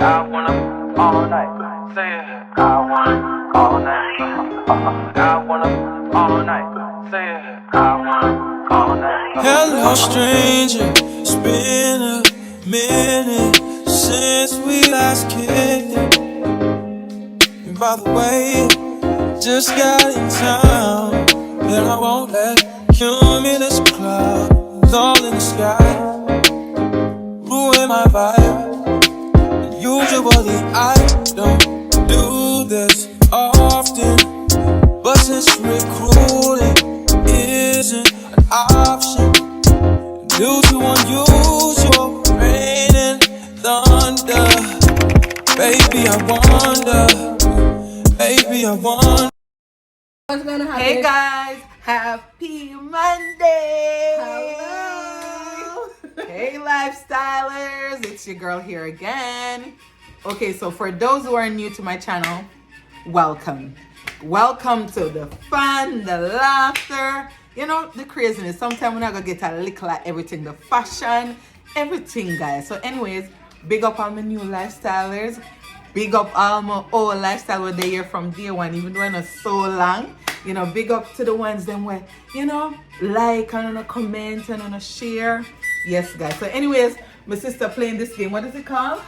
I wanna all night. Say it. I wanna all night. I wanna all night. Say it. I wanna all night. Hello, stranger. It's been a minute since we last kicked it. And by the way, just got in town, and I won't let cumulus clouds all in the sky ruin my vibe. Usually I don't do this often, but since recruiting isn't an option due to unusual rain and thunder, baby I wonder. What's gonna happen? Hey guys, happy Monday! Hello! Hey lifestylers, it's your girl here again. Okay, so for those who are new to my channel, welcome. Welcome to the fun, the laughter, the craziness. Sometimes we're not gonna get a little at everything, the fashion, everything, guys. So anyways, big up all my new lifestylers. Big up all my old lifestyle where they here from day one, even though it's not so long. Big up to the ones them where, like and comment and share. Yes, guys. So anyways, my sister playing this game. What is it called?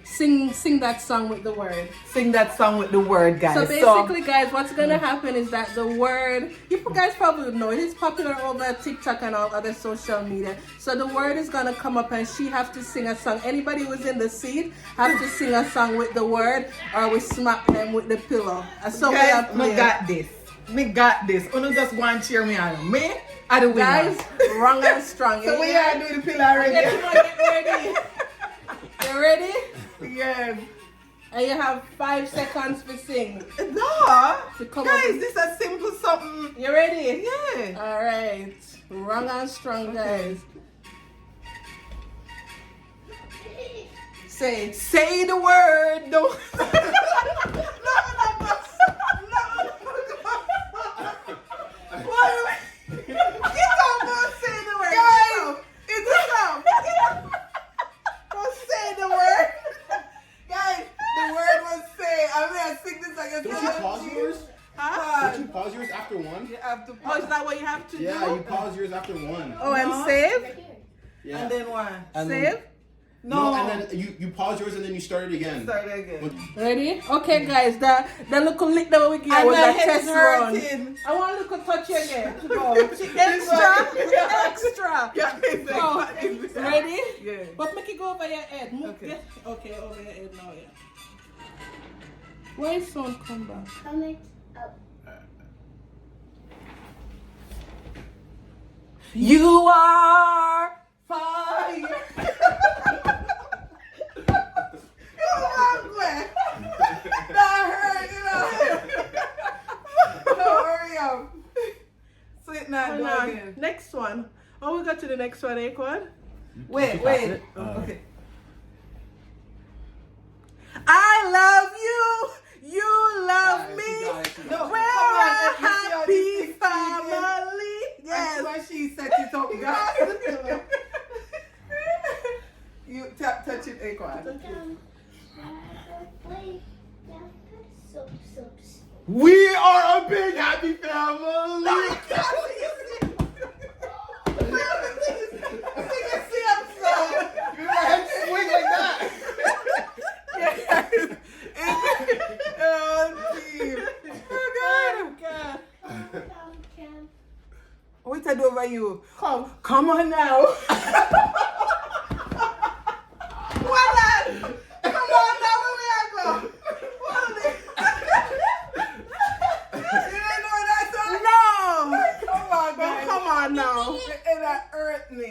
Sing that song with the word. Sing that song with the word, guys. So basically, guys, what's gonna happen is that the word, you guys probably know it is popular over TikTok and all other social media. So the word is gonna come up and she have to sing a song. Anybody who's in the seat have to sing a song with the word, or we smack them with the pillow. So guys, me got this. Me got this. Uno just want to cheer me on. Me, I the winner. Guys, wrong and strong. So we are doing the pillow already. Get ready. You ready? Yes. And you have 5 seconds to sing. No. To come guys, up. this is a simple something. You ready? Yeah. All right. Wrong and strong, guys. Say the word. Don't. Pause yours after one? You have to Oh, is that what you have to do? Yeah, you pause yours after one. Oh, and save? Yeah. And then one. Save? No, and then you pause yours and then you start it again. Start it again. Ready? Okay, guys, the little lick that we get was a test run. Hurting. I want to look touch you again. Go. Extra. Go. Ready? Yeah. But make it go over your head. Okay. Okay, over your head now, yeah. Where is sound come back? Comment up. You are fire. Come on, Gwen. That hurt, Don't hurry up. Sit now, do it again. Next one. Oh, we got to the next one, Aquan. Wait. Okay. I love you. You love me. No, We're a happy family. Yes. That's why she set it up, guys. You touch it, Aquan. We are a big happy family. Swing like that. Oh, God. What I do over you? Come on now. What on? Come on now, where we are go? You don't know that song? No! Come on, guys. Come on now. And that hurt me.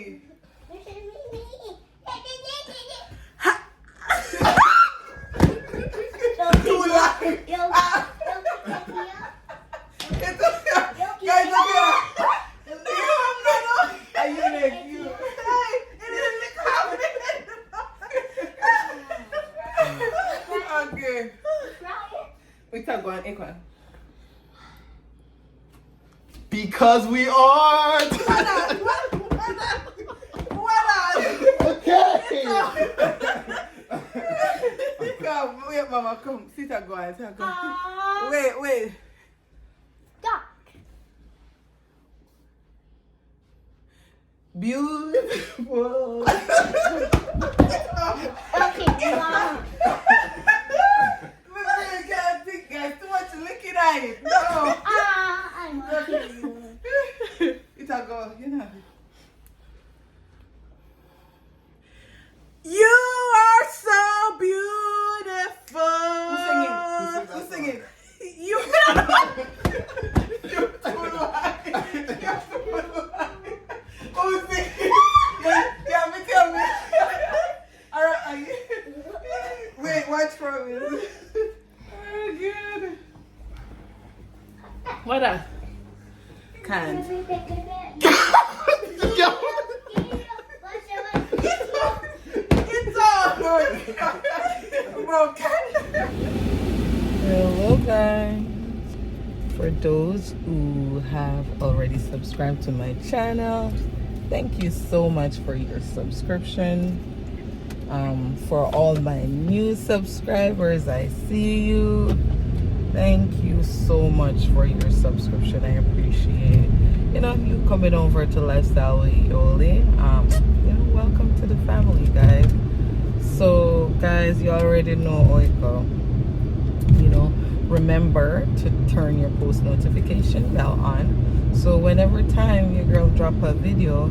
Too loud. Guys, look at are you like you? Hey, it isn't happening. Okay. We talk going, Aquan. Because we are. What on? Okay. wait, Mama, come. Sit and go and sit and go. Aww. Wait. Duck. Beautiful. Okay, Mom. I can't think, guys. Too much looking at it. No. I'm okay. It'll go, you know. You are so beautiful. Who's singing? You. You're too high. Who's singing? Yeah, tell me. All right. Wait, watch from it. Oh, good. What up? Can't. It's all broken. Hello, guys. For those who have already subscribed to my channel, thank you so much for your subscription. For all my new subscribers, I see you. Thank you so much for your subscription. I appreciate you coming over to Lifestyle with Yoli. Welcome to the family, guys. So guys, you already know how it go. Remember to turn your post notification bell on, so whenever time your girl drop a video,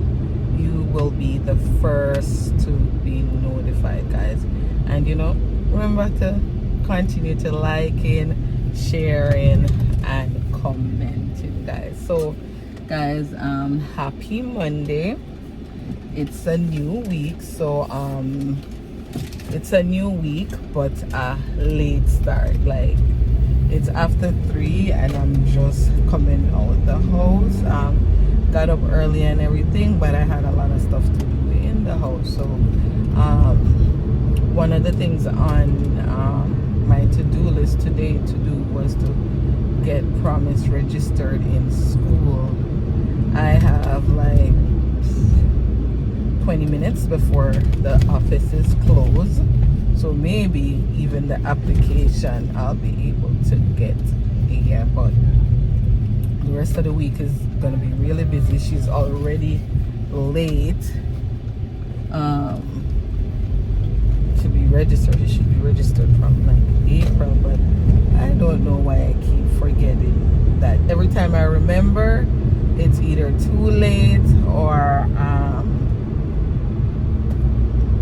you will be the first to be notified, guys. And remember to continue to liking, sharing, and commenting, guys. So guys, happy Monday. It's a new week, so it's a new week, but a late start. Like, it's after 3 and I'm just coming out the house. Got up early and everything, but I had a lot of stuff to do in the house. So one of the things on my to-do list today was to get Promise registered in school. I have like 20 minutes before the offices close, so maybe even the application I'll be able to get here, but the rest of the week is gonna be really busy. She's already late to be registered. She should be registered from like April, but I don't know why I keep forgetting that. Every time I remember, it's either too late or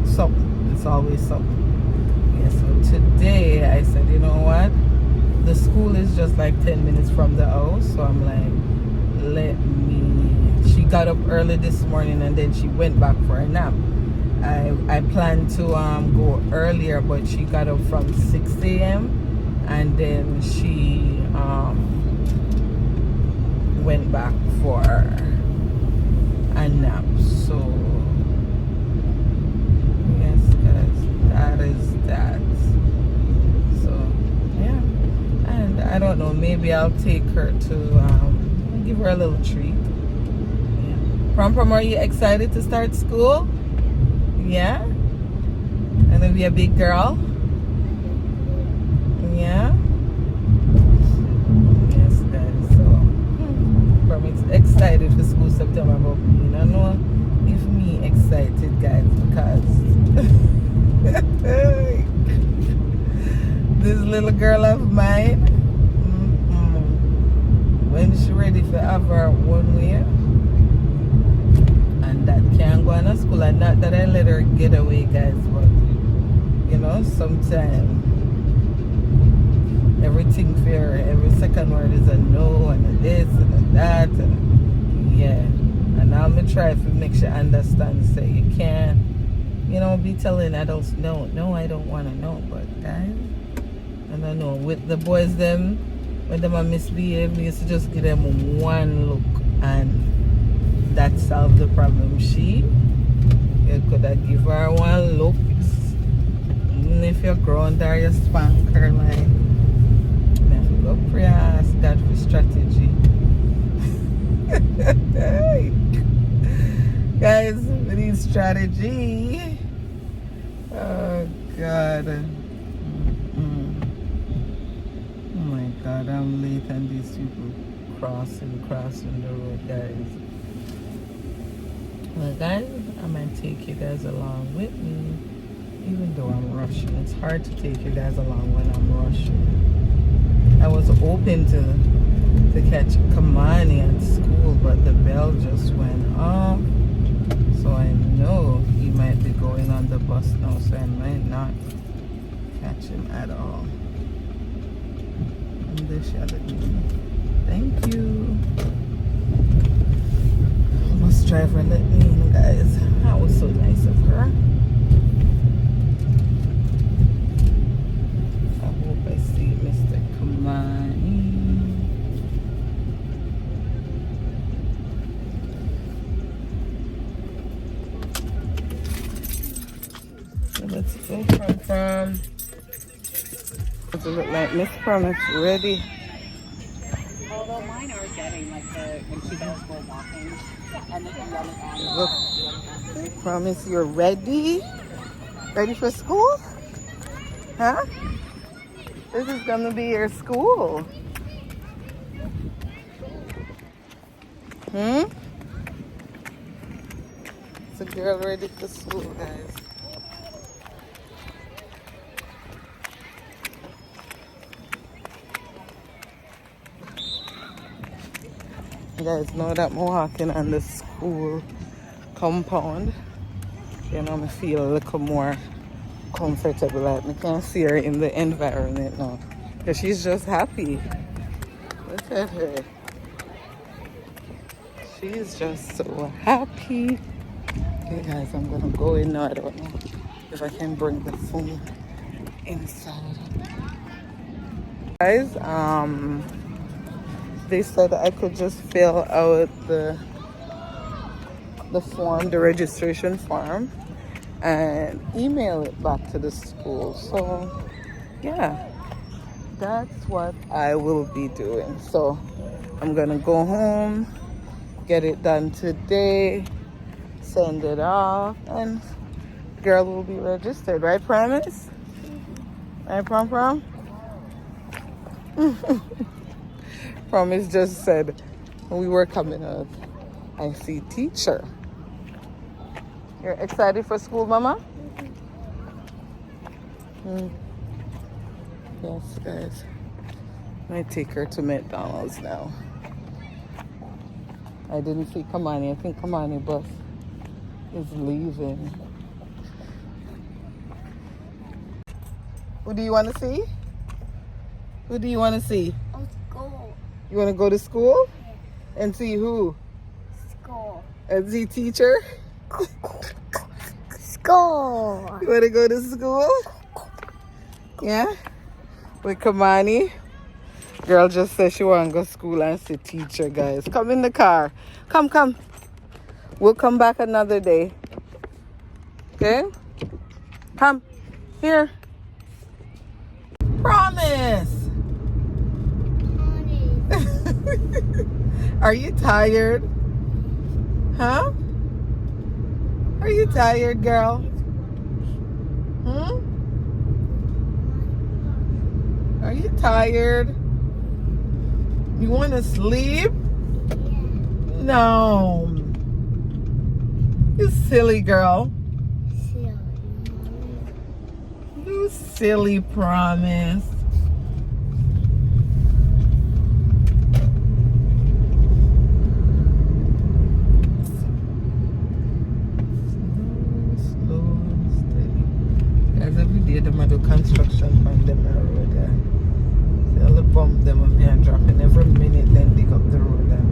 something. It's always something. Yeah, so today I said, you know what? The school is just like 10 minutes from the house, so I'm like, she got up early this morning and then she went back for a nap. I planned to go earlier, but she got up from 6 a.m. and then she went back for a nap. So yes, guys, that is that. So yeah, and I don't know, maybe I'll take her to give her a little treat. Yeah. Prom, are you excited to start school? Yeah? And to be a big girl? Yeah? Yes, guys. So Prom is excited for school September, but I don't know if me excited, guys, because this little girl of mine, when she's ready for have her one way, and that can't go on a school, and not that I let her get away, guys, but sometimes everything fair, every second word is a no, and a this and a that, and yeah. And I'm gonna try to make sure I understand, say you can't be telling adults no, I don't want to know. But guys, I don't know, with the boys them, when them are misbehave, we used to just give them one look and that solved the problem. You could have give her one look, even if you're grown there, you spank her, like, you have to go pray and ask God for strategy. Guys, we need strategy. Oh God. Jamaican, these people crossing the road, guys. Well, guys, I might take you guys along with me, even though I'm rushing. It's hard to take you guys along when I'm rushing. I was hoping to catch Kamani at school, but the bell just went off. So I know he might be going on the bus now, so I might not catch him at all. And there she had it. Thank you. Bus driver let me in, guys. That was so nice of her. I hope I see Mr. Kamani. So let's go from. Does it look like Miss Prom is ready? Although mine are getting like when she does go walking and then Look, Promise, you're ready? Ready for school? Huh? This is gonna be your school. It's a girl ready for school, guys. You guys know that I'm walking on the school compound. You know, I feel a little more comfortable. Like I can't see her in the environment now. Because she's just happy. Look at her. She's just so happy. Okay guys, I'm gonna go in now. I don't know if I can bring the phone inside. Guys, they said I could just fill out the form, the registration form, and email it back to the school. So yeah, that's what I will be doing. So I'm gonna go home, get it done today, send it off, and girl will be registered, right? Promise? Right, Prom? Promise just said when we were coming out, I see teacher. You're excited for school, Mama? Yes, guys. I might take her to McDonald's now. I didn't see Kamani. I think Kamani bus is leaving. Who do you want to see? Who do you want to see? School. You want to go to school? And see who? School. And see teacher? School. You want to go to school? Yeah? With Kamani? Girl just said she want to go to school and see teacher, guys. Come in the car. Come. We'll come back another day. Okay? Come. Here. Promise. Are you tired? Huh? Are you tired, girl? Are you tired? You want to sleep? No. You silly girl. You silly Promise. Them do construction on them road there. They'll bump them up there and drop in every minute, then dig up the road then.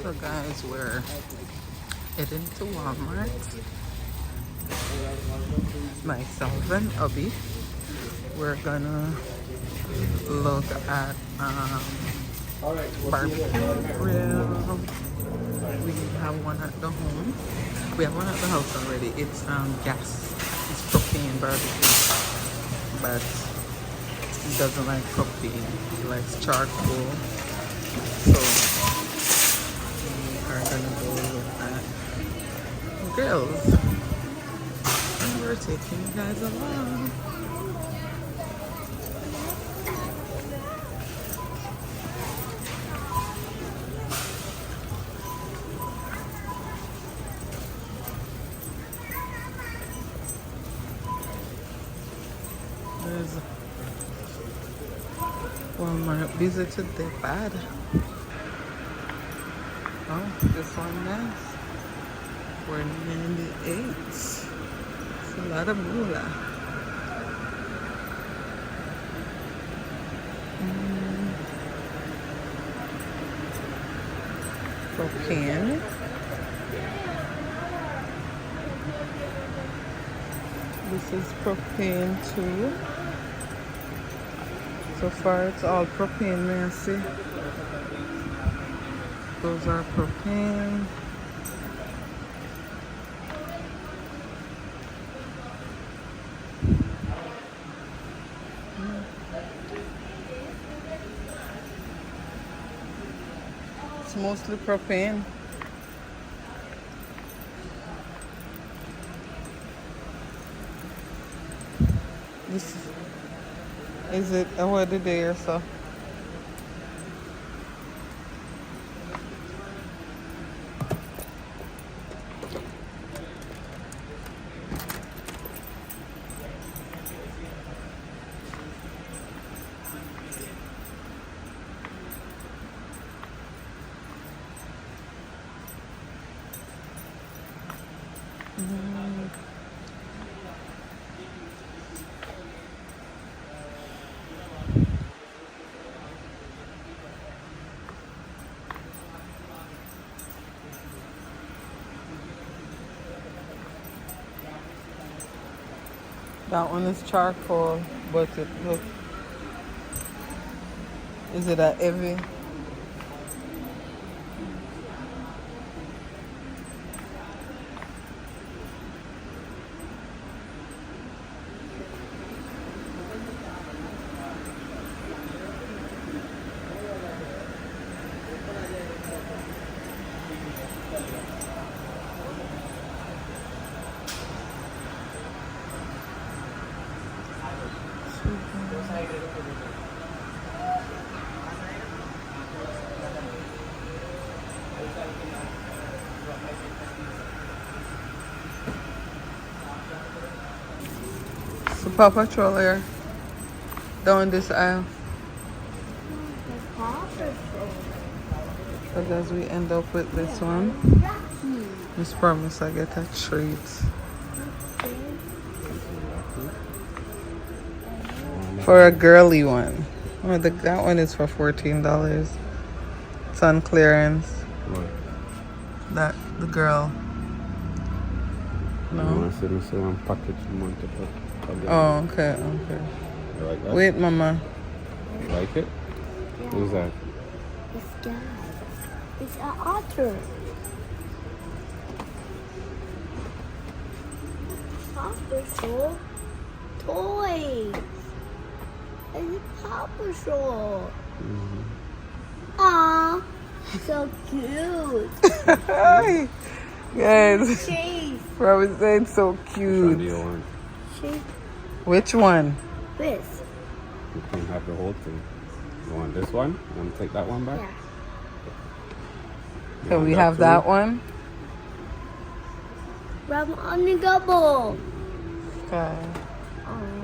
So guys, we're heading to Walmart. Myself and Abby, we're gonna look at barbecue grill. We have one at the home. We have one at the house already. It's gas. It's propane barbecue, but He doesn't like propane. He likes charcoal. So we are gonna go with that. Grills. And we're taking you guys along. There's Walmart busy today, bad. Oh, this one nice. We're 98. It's a lot of moolah. Propane. This is propane too. So far it's all propane, may I see. Those are propane. It's mostly propane. This is it a word a day or so? That one is charcoal, but it look. Is it a heavy? Super Patroller down this aisle. So guys, we end up with this one. Just promise I get a treat. For a girly one. Oh, that one is for $14. It's on clearance. What? That the girl. No. No. I said I saw one package you want to put. Oh, okay, okay. You like that? Wait, Mama. You like it? Who's that? This guy. It's an otter. Papa Show. Toys. It's a Papa Show. Aw. So cute. Hi. Guys, Chase. Robin said so Which one do cute. you want? Chase. Which one? This. You can have the whole thing. You want this one? You want to take that one back? Yeah. You Can want we have too? that one? Ram on the gobble. Okay.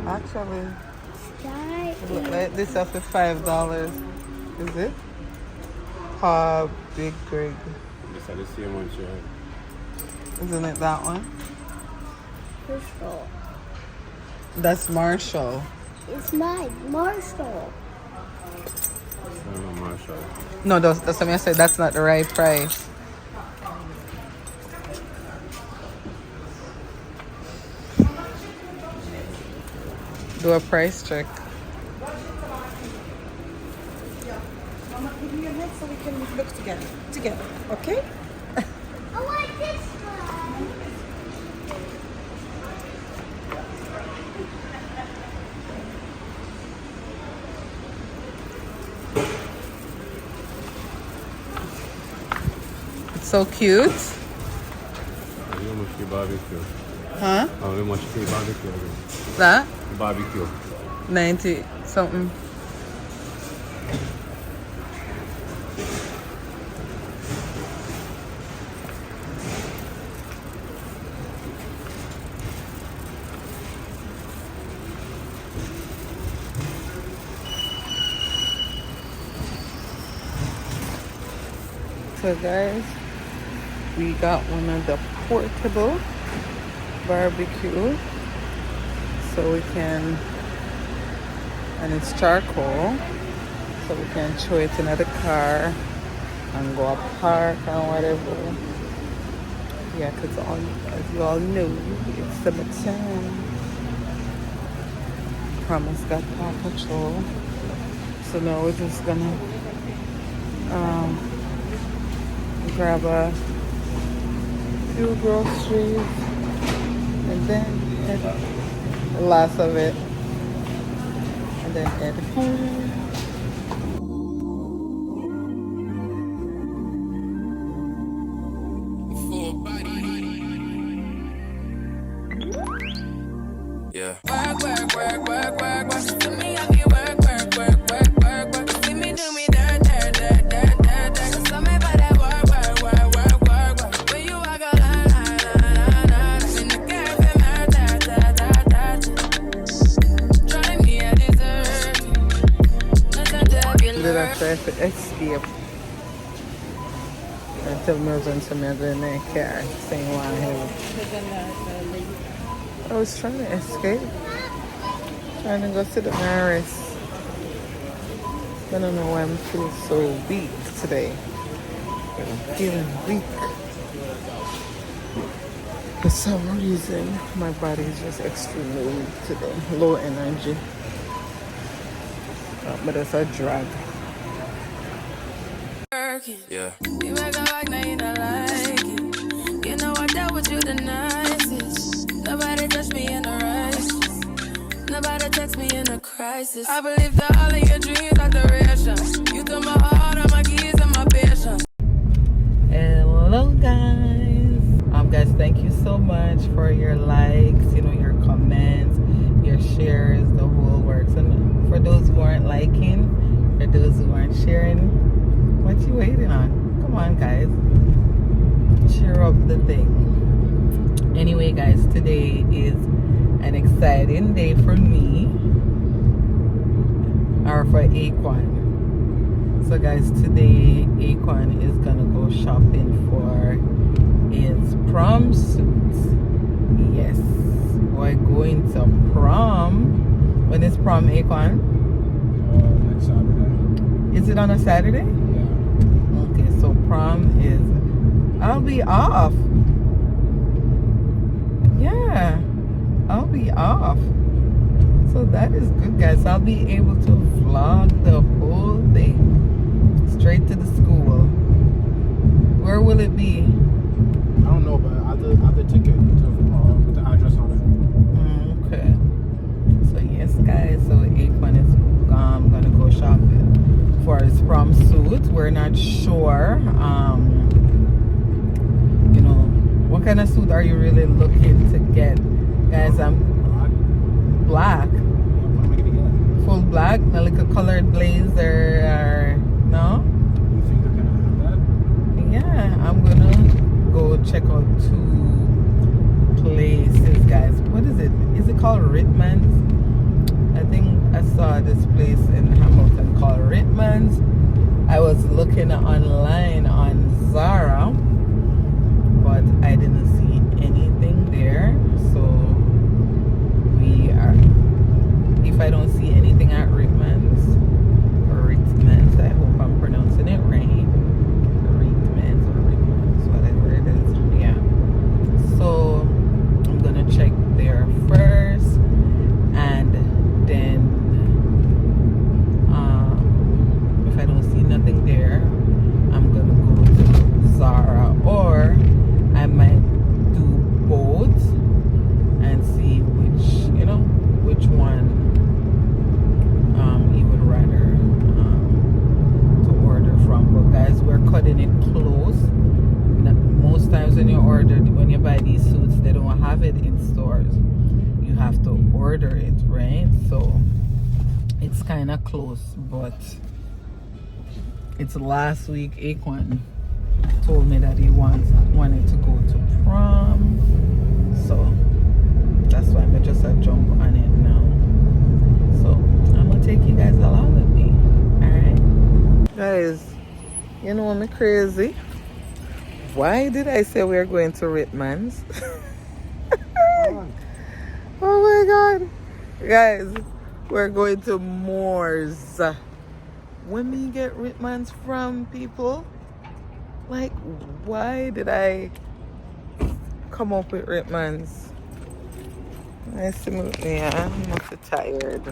Actually, Sky let this up for $5. Is it? Oh, Big Greg. This is the same one, sure. Isn't it that one? Crystal. That's Marshall. It's mine, Marshall. It's not a Marshall. No, that's what I said. That's not the right price. Do a price check. Mama, give me your head so we can look together. Together, okay? I like this one. So cute. How much for barbecue? Huh? How much for barbecue again? That? Barbecue. 90 something. So guys, we got one of the portable barbecue, so we can, and it's charcoal, so we can throw it in the car and go up park and whatever. Yeah, because as you all know, it's summertime. Promise got Paw Patrol, so now we're just gonna grab a few groceries and then head the last of it and then head home. Yeah. Did I try to escape and tell me I was going to me in the car saying why I was trying to escape, trying to go to the Maris. I don't know why I'm feeling so weak today. I'm feeling weak. For some reason, my body is just extremely weak today. Low energy. But it's a drag. Yeah. You make a like, now you don't like it. You know I dealt with you the nicest. Nobody touched me in the righteous. Nobody text me in a crisis. I believe that all of your dreams are duration. You took my heart, all my keys, and my patience. Hello guys. Guys, thank you so much for your likes, your comments, your shares, the whole works. And for those who aren't liking, for those who aren't sharing, what you waiting on? Come on guys, share up the thing. Anyway guys, today is an exciting day for me, or for Aquan. So guys, today Aquan is gonna go shopping for his prom suit. Yes, we're going to prom. When is prom, Aquan? Next Saturday. Is it on a Saturday? Yeah. Okay, so prom is, I'll be off. Yeah, I'll be off. So that is good guys. I'll be able to vlog the whole thing straight to the school. Where will it be? I don't know, but I have the ticket with the address on it. Okay. So yes guys, so Aquan is gonna go shopping for his prom suit. We're not sure what kind of suit are you really looking to get, guys? Black. What am I gonna get? Full black, not like a colored blazer or no? You think they're gonna have that? Yeah, I'm gonna go check out 2 places, guys. What is it? Is it called Ritman's? I think I saw this place in Hamilton called Ritman's. I was looking online on Zara, but I didn't see anything there. So if I don't see anything at Ritman's, I hope I'm pronouncing it right. Ritman's or Ritman's, whatever it is. Yeah. So I'm gonna check there first, and then if I don't see nothing there, I'm gonna go to Zara, or I might do both order it, right? So it's kind of close, but it's last week Aquan told me that he wanted to go to prom, so that's why I'm just a jump on it now. So I'm gonna take you guys along with me. Alright guys, you know me crazy. Why did I say we're going to Ritman's? Oh my god, guys, we're going to Moore's. When we get Ritman's from, people, like, why did I come up with Ritman's? Nice to meet me. I'm not so tired.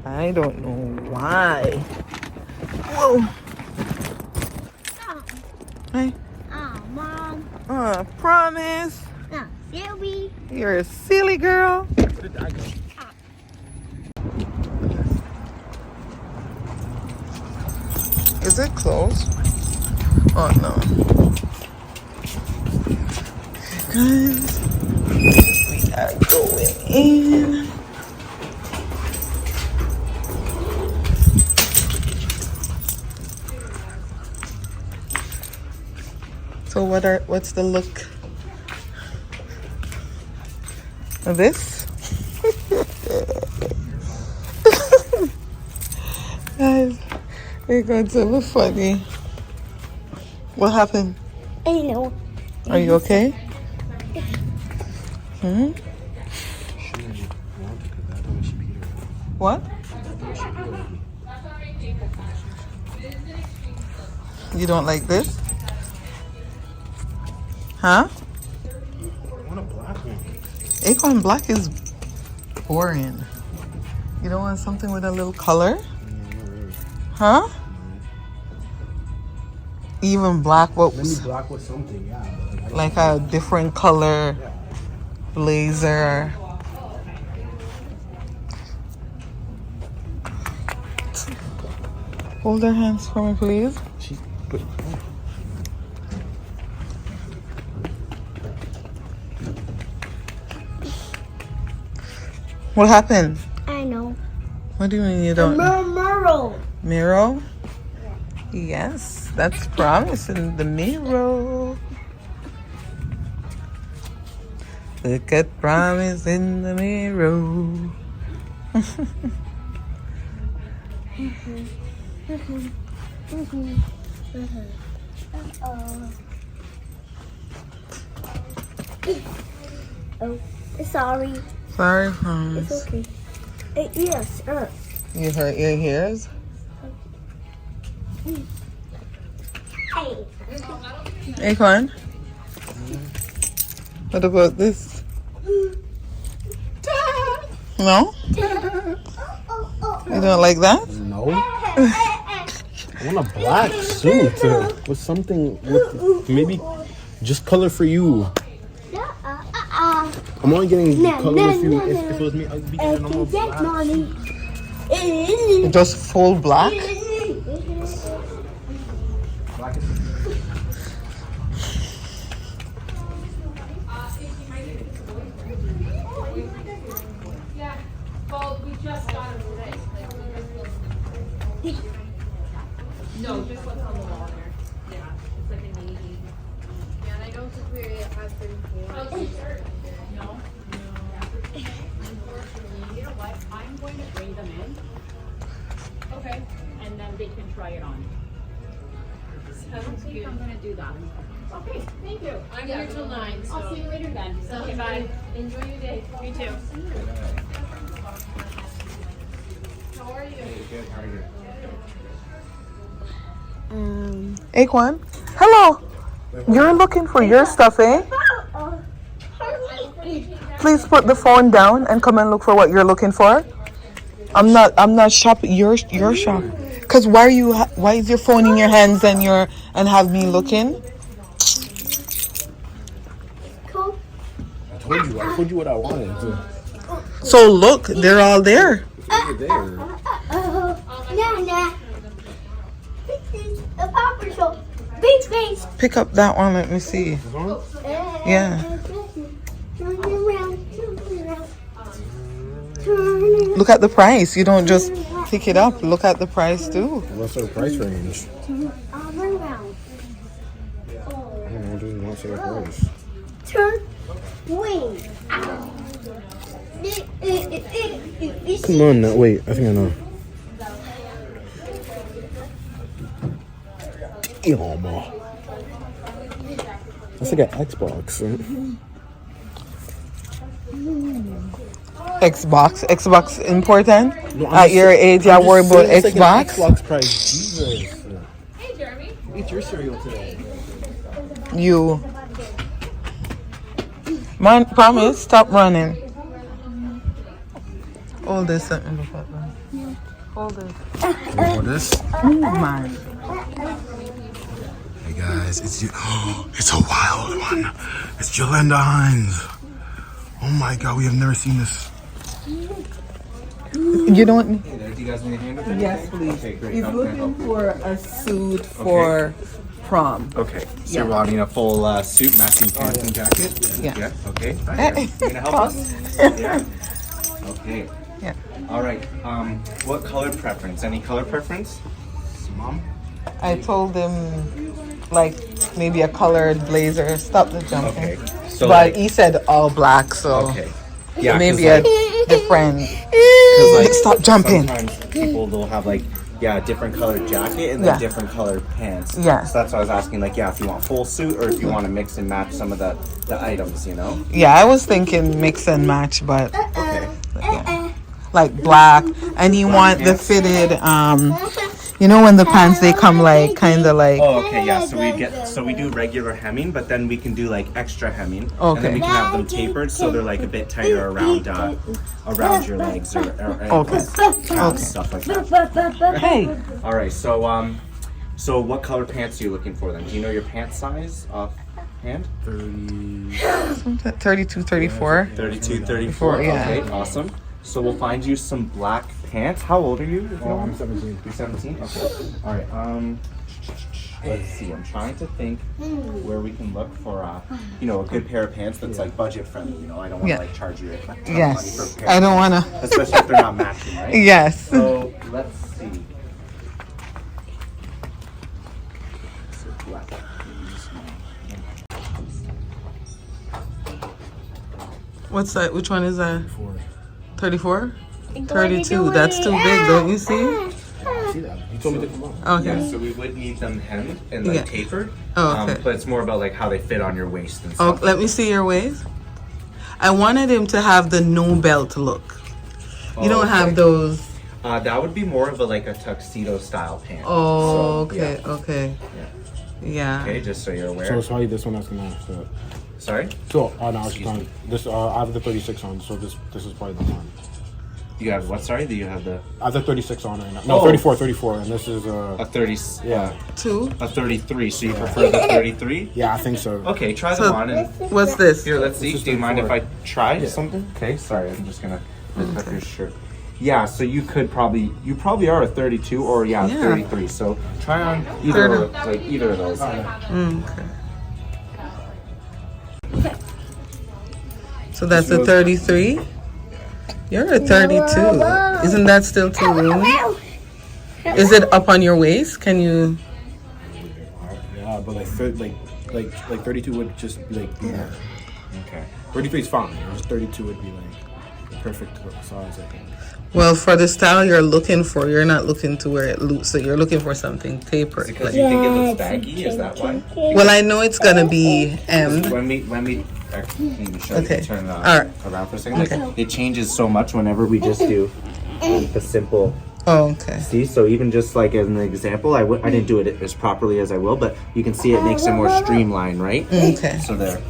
I don't know why. Whoa. Hey. Oh, Mom. Promise. No, silly. You're a silly girl. Where did I go? Is it closed? Oh no. Guys, we are going in. So what's the look of this? Guys, we're going to be funny. What happened? I know. Are you okay? What? You don't like this? Huh? I want a black one. Acorn black is boring. You don't want something with a little color? Huh? Even black, what Maybe black with something, yeah. But like a different color blazer. Hold their hands for me, please. What happened? I know. What do you mean you don't? Mirror. Mirror? Yes, that's promise in the mirror. Look at promise in the mirror. Oh, sorry. Sorry, promise. It's okay. Yes, You hurt your ears? Hey. Acorn? What about this? No? You don't like that? no. I want a black suit with something with maybe just color for you. I'm only getting color for you. If it was me, I'd be getting a normal black. Just full black? Black is No, just what's on the wall there. Yeah, it's like a navy. Yeah, and I know Superior has 34. No? Unfortunately, you know what? I'm going to bring them in. Okay. And then they can try it on. I don't think I'm going to do that. Okay, thank you. I'm here till 9, so. I'll see you later then. Okay, bye. Enjoy your day. Me too. How are you? good. How are you? Acorn? Hello! You're looking for your stuff, eh? Please put the phone down and come and look for what you're looking for. I'm not shopping your shop. Cause why is your phone in your hands and have me looking? I told you what I wanted. So look, they're all there. Over there. Nana. This is a Papa Shop. Big face. Pick up that one, let me see. Yeah. Turn around. look at the price. You don't just pick it up. Look at the price too. What's our price range? Turn around. I don't know. Just what's our price? Turn. Wait. Come on now. Wait, I think I know. Damn. That's like an Xbox, right? Xbox important? No, I'm At just your saying- age, I'm I just worry about saying it's like an Xbox. Xbox price. Jesus. Hey, Jeremy. Eat your cereal today. You. Man, promise, stop running. Hold this something before that. Hold it. What this? Man. Hey guys, it's it's a wild one. It's Jolanda Hines. Oh my god, we have never seen this. You don't. Do you guys need a hand with it? Yes, please. Okay, great. He's How can I looking help you? for a suit for prom. Okay, so Yeah. we're wanting a full suit, matching pants and jacket? Yeah. Okay. You gonna help us? Yeah. Okay. Yeah. All right. What color preference? Any color preference? Mom? I told him, like, maybe a colored blazer. Stop the jumping. Okay. So But like, he said all black, so okay. Yeah, maybe 'cause, a different. Cause like Stop jumping. Sometimes people they'll have like different colored jacket and then Yeah. different colored pants. Yeah. So that's why I was asking like if you want full suit or if you want to mix and match some of the items, you know? Yeah, I was thinking mix and match, but Okay. like black, and you want the pants. fitted. You know when the pants they come like kind of like. Oh, okay, yeah. So we do regular hemming, but then we can do like extra hemming, and Okay. then we can have them tapered so they're like a bit tighter around your legs or Okay. calves, stuff like that. Hey. All right. So what color pants are you looking for then? Do you know your pant size offhand? 32, 34. 32, 34. Yeah. Okay, awesome. So we'll find you some black pants. How old are you? Oh, I'm 17. You're 17? Okay. All right. Let's see. I'm trying to think where we can look for a good pair of pants that's like budget friendly. You know, I don't want to Yeah. like charge you a ton of money Yes. for a pair I of don't pants, wanna. especially if they're not matching, right? Yes. So let's see. So black. What's that? Which one is that? 34. 34? 32. That's too big, don't you see? See that? You told me to come on. Okay. Yeah, so we would need them hemmed and like Yeah. tapered. Oh, okay. But it's more about like how they fit on your waist and Oh, stuff. let me see your waist. I wanted him to have the no belt look. You don't have those. That would be more of a tuxedo style pant. Oh, So, okay, yeah. okay. Yeah. Okay, just so you're aware. So it's probably this one that's gonna. Sorry? So no, I was just on this. I have the 36 on, so this is probably the one. You have what? Sorry, do you have the I have the 36 on right now. No, Oh. 34, and this is a 30? yeah, Two. A 33. So you prefer the 33? yeah, I think so. Okay, try So- them on and What's this? here. Let's see. This is Do you mind if 34. I try something? Okay, sorry. I'm just gonna lift up your shirt. Yeah, so you probably are a 32 or Yeah. 33. So try on either of those. Okay. So that's a 33? You're a 32. Isn't that still too roomy? Is it up on your waist? Can you? Yeah, but like 32 would just be like more. Okay. 33 is fine. Just 32 would be like the perfect size, I think. Well, for the style you're looking for, you're not looking to wear it loose. So you're looking for something tapered. Because you think it looks baggy, is that why? Well, I know it's gonna be hemmed. When we actually, can you show you? Okay. Turn Alright. around for a second. Okay. It changes so much whenever we just do the simple. Oh, okay. See, so even just like as an example, I didn't do it as properly as I will, but you can see it makes it more streamlined, right? Okay. So there.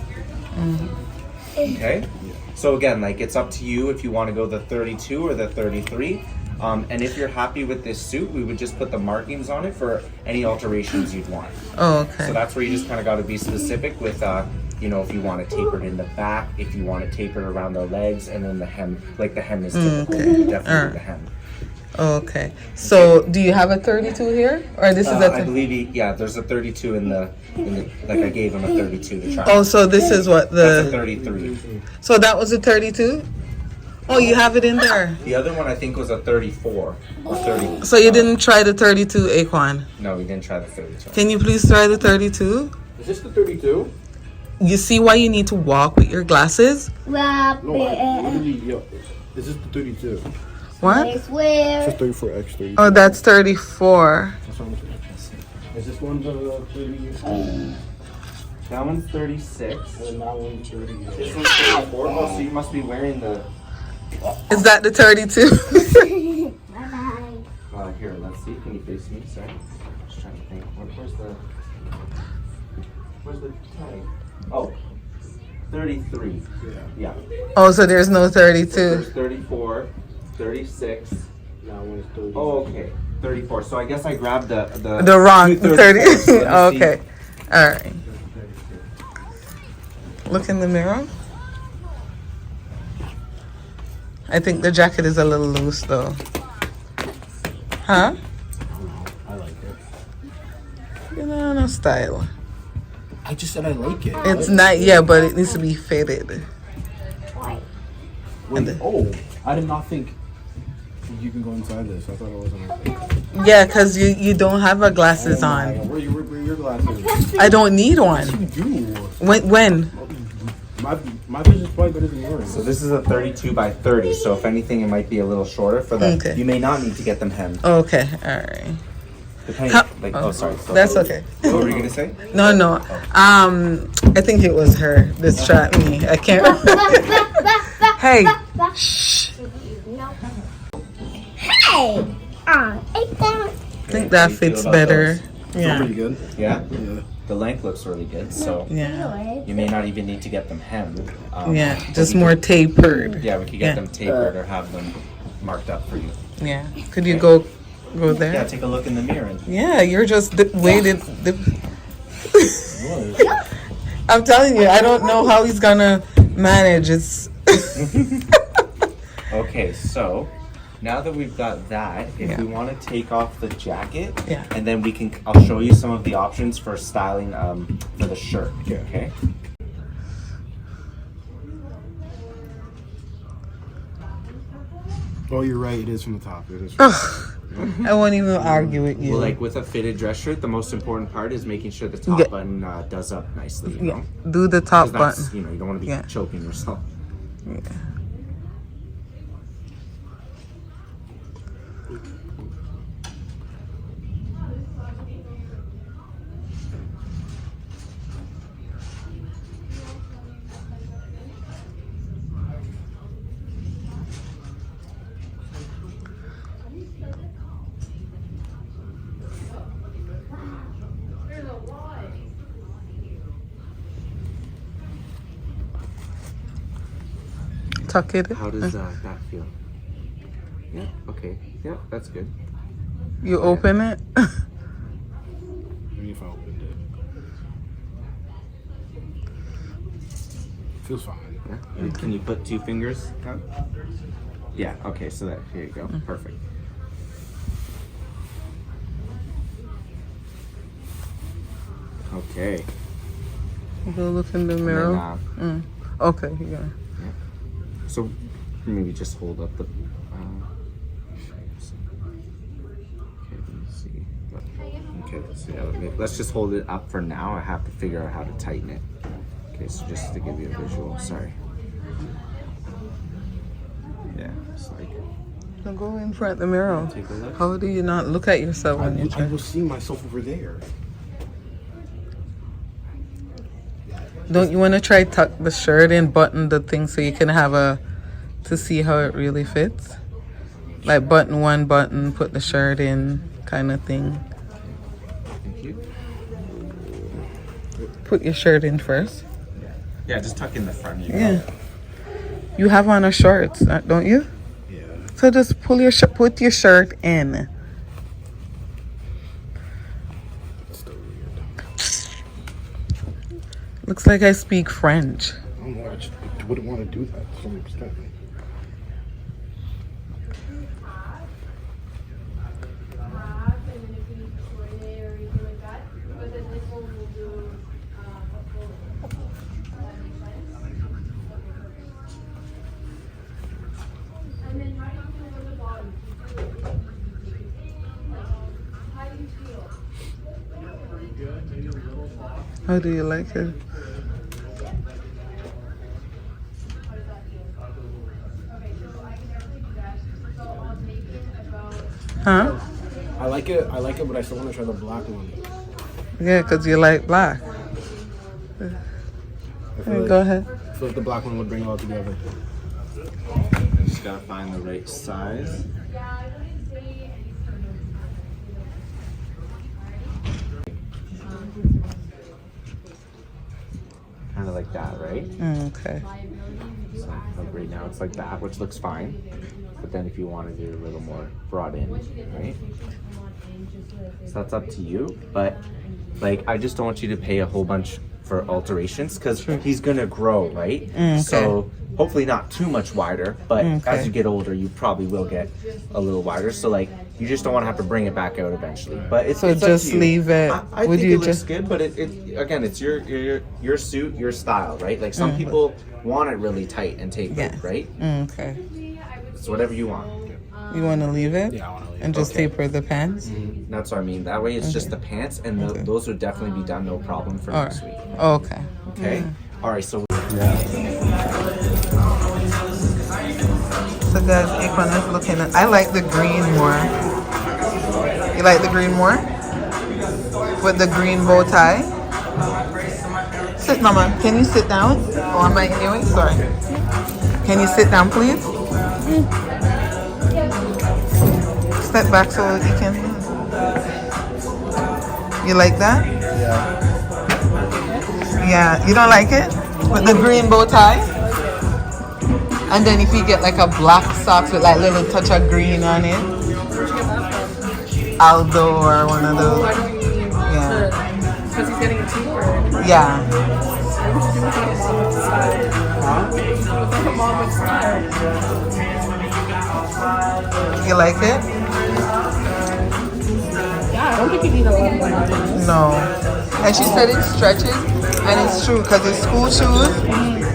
Okay. So again, like it's up to you if you want to go the 32 or the 33. And if you're happy with this suit, we would just put the markings on it for any alterations you'd want. Oh, So okay. that's where you just kind of got to be specific with, if you want to taper it in the back, if you want to taper it around the legs, and then the hem, like the hem is typical, okay. definitely Alright. the hem. Okay. So, do you have a 32 here, or this is a? I believe there's a 32 in the like I gave him a 32 to try. Oh, so this is what That's a the. 33. So that was a 32. Oh, you have it in there. The other one I think was a 34 or 30. So you didn't try the 32, Aquan? No, we didn't try the 32. Can you please try the 32? Is this the 32? You see why you need to walk with your glasses? No, I literally, yo, is this the 32? What? It says 34X 32. Oh, that's 34. That's what I'm saying. Is this one the 30? That one's 36. And that one's 30. This one's 34. Oh, so you must be wearing the. Is that the 32? Here, let's see. Can you face me? Sorry. Just trying to think. Where's the tag? Oh, 33. Yeah. Oh, so there's no 32. There's 34, 36. That one's 30. Oh, okay. 34. So I guess I grabbed the wrong 30. 30. So Okay. All right. Look in the mirror. I think the jacket is a little loose though. Huh? I like it. You know, no style. I just said I like it. It's not, yeah, but it needs to be fitted. Wait, oh, I did not think you can go inside this. I thought it wasn't like that. Yeah, because you don't have our glasses on. Where your glasses? I don't need one. You do. When? My vision's probably better than yours. So this is a 32 by 30. So if anything, it might be a little shorter for that. Okay. You may not need to get them hemmed. Okay, all right. Depending, sorry. That's okay. What were you gonna say? No. I think it was her. This shot me. I can't remember. Hey. Shh. Hey! I think that fits better. Yeah. Pretty good. Yeah? Yeah. The length looks really good, so Yeah. you may not even need to get them hemmed. Yeah. but Just we more could- tapered. Yeah, we could get them tapered or have them marked up for you. Yeah. Could you go there? Yeah, take a look in the mirror. Yeah, you're just waited. I'm telling you, I don't know how he's gonna manage. It's Okay, so now that we've got that, if we want to take off the jacket, and then I'll show you some of the options for styling for the shirt. Okay. Oh, you're right. It is from the top. It is. I won't even argue with you. Well, like with a fitted dress shirt, the most important part is making sure the top button does up nicely. You know? Do the top 'Cause that's, button. you know, you don't want to be choking yourself. Yeah. Tuck it. How does that feel? Yeah. Okay. Yeah, that's good. You open it. Maybe if I opened it. Feels fine. Yeah. Can you put 2 fingers down? Yeah. Okay. So here you go. Perfect. Okay. Go look in the mirror. Okay. Yeah. So maybe just hold up the. Okay, let me see. Okay, so let's just hold it up for now. I have to figure out how to tighten it. Okay, so just to give you a visual. Sorry. Yeah, it's like. Now go in front of the mirror. Take a look. How do you not look at yourself when you I try? was seeing myself over there. Don't you want to try tuck the shirt and button the thing so you can have to see how it really fits? Like button one button, put the shirt in kind of thing. Thank you. Put your shirt in first. Yeah, just tuck in the front. Yeah. You have on a shorts, don't you? Yeah. So just put your shirt in. Looks like I speak French. I don't know. I just wouldn't want to do that to some extent. How do you like it? Huh? I like it, but I still want to try the black one. Yeah, because you like black. Go ahead. I feel like the black one would bring it all together. I just gotta find the right size. Kind of like that, right? Okay. So like right now it's like that, which looks fine. But then if you want to do a little more brought in, right? So that's up to you. But like, I just don't want you to pay a whole bunch for alterations because he's gonna grow, right? So hopefully not too much wider, but as you get older, you probably will get a little wider. So like, you just don't want to have to bring it back out eventually. But it's up just to you. leave it. I think it looks good, but it again, it's your suit, your style, right? Like some people want it really tight and tapered, right? Okay. It's whatever you want. You want to leave it? Yeah, I want to leave And just taper the pants? That's what I mean. That way it's just the pants, and those would definitely be done, no problem for next week. Okay. Okay? All right, so... So guys, Akon is looking at... I like the green more. You like the green more? With the green bow tie? Sit, Mama. Can you sit down? Oh, am I in your way? Sorry. Can you sit down, please? Step back so you can... You like that? Yeah. You don't like it? With the green bow tie? And then if you get like a black socks with like little touch of green on it. Aldo or one of those. Yeah. Because he's getting a cheaper. Yeah. You like it? Yeah, I don't think you need a lot more. No. And she said it stretches, and it's true because it's school shoes.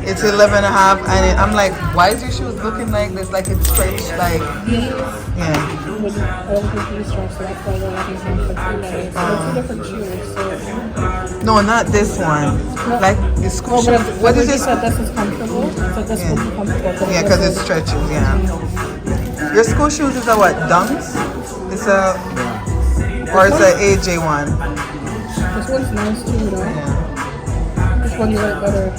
It's 11 and a half, and I'm like, why is your shoes looking like this? Like it's stretched, like, yeah. I don't think you stretch, so that's why they're looking for $2. So it's 2 different shoes. So. No, not this one. Like the school shoes. What is You this? said this is comfortable, so this will be comfortable. Yeah, because it stretches, yeah. Your school shoes is a what? Dunks? It's a, or it's a AJ one? This one's nice too, though. Yeah. Which one do you like better?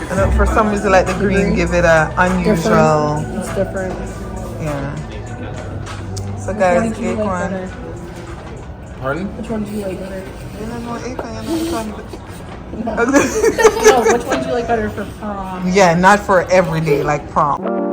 And for some reason, like the green, give it a unusual. It's different. Yeah. So Which guys, one do you like Akon. better? Pardon? Which one do you like better? You don't know Akon, you know No, which one do you like better for prom? Yeah, not for every day, like prom.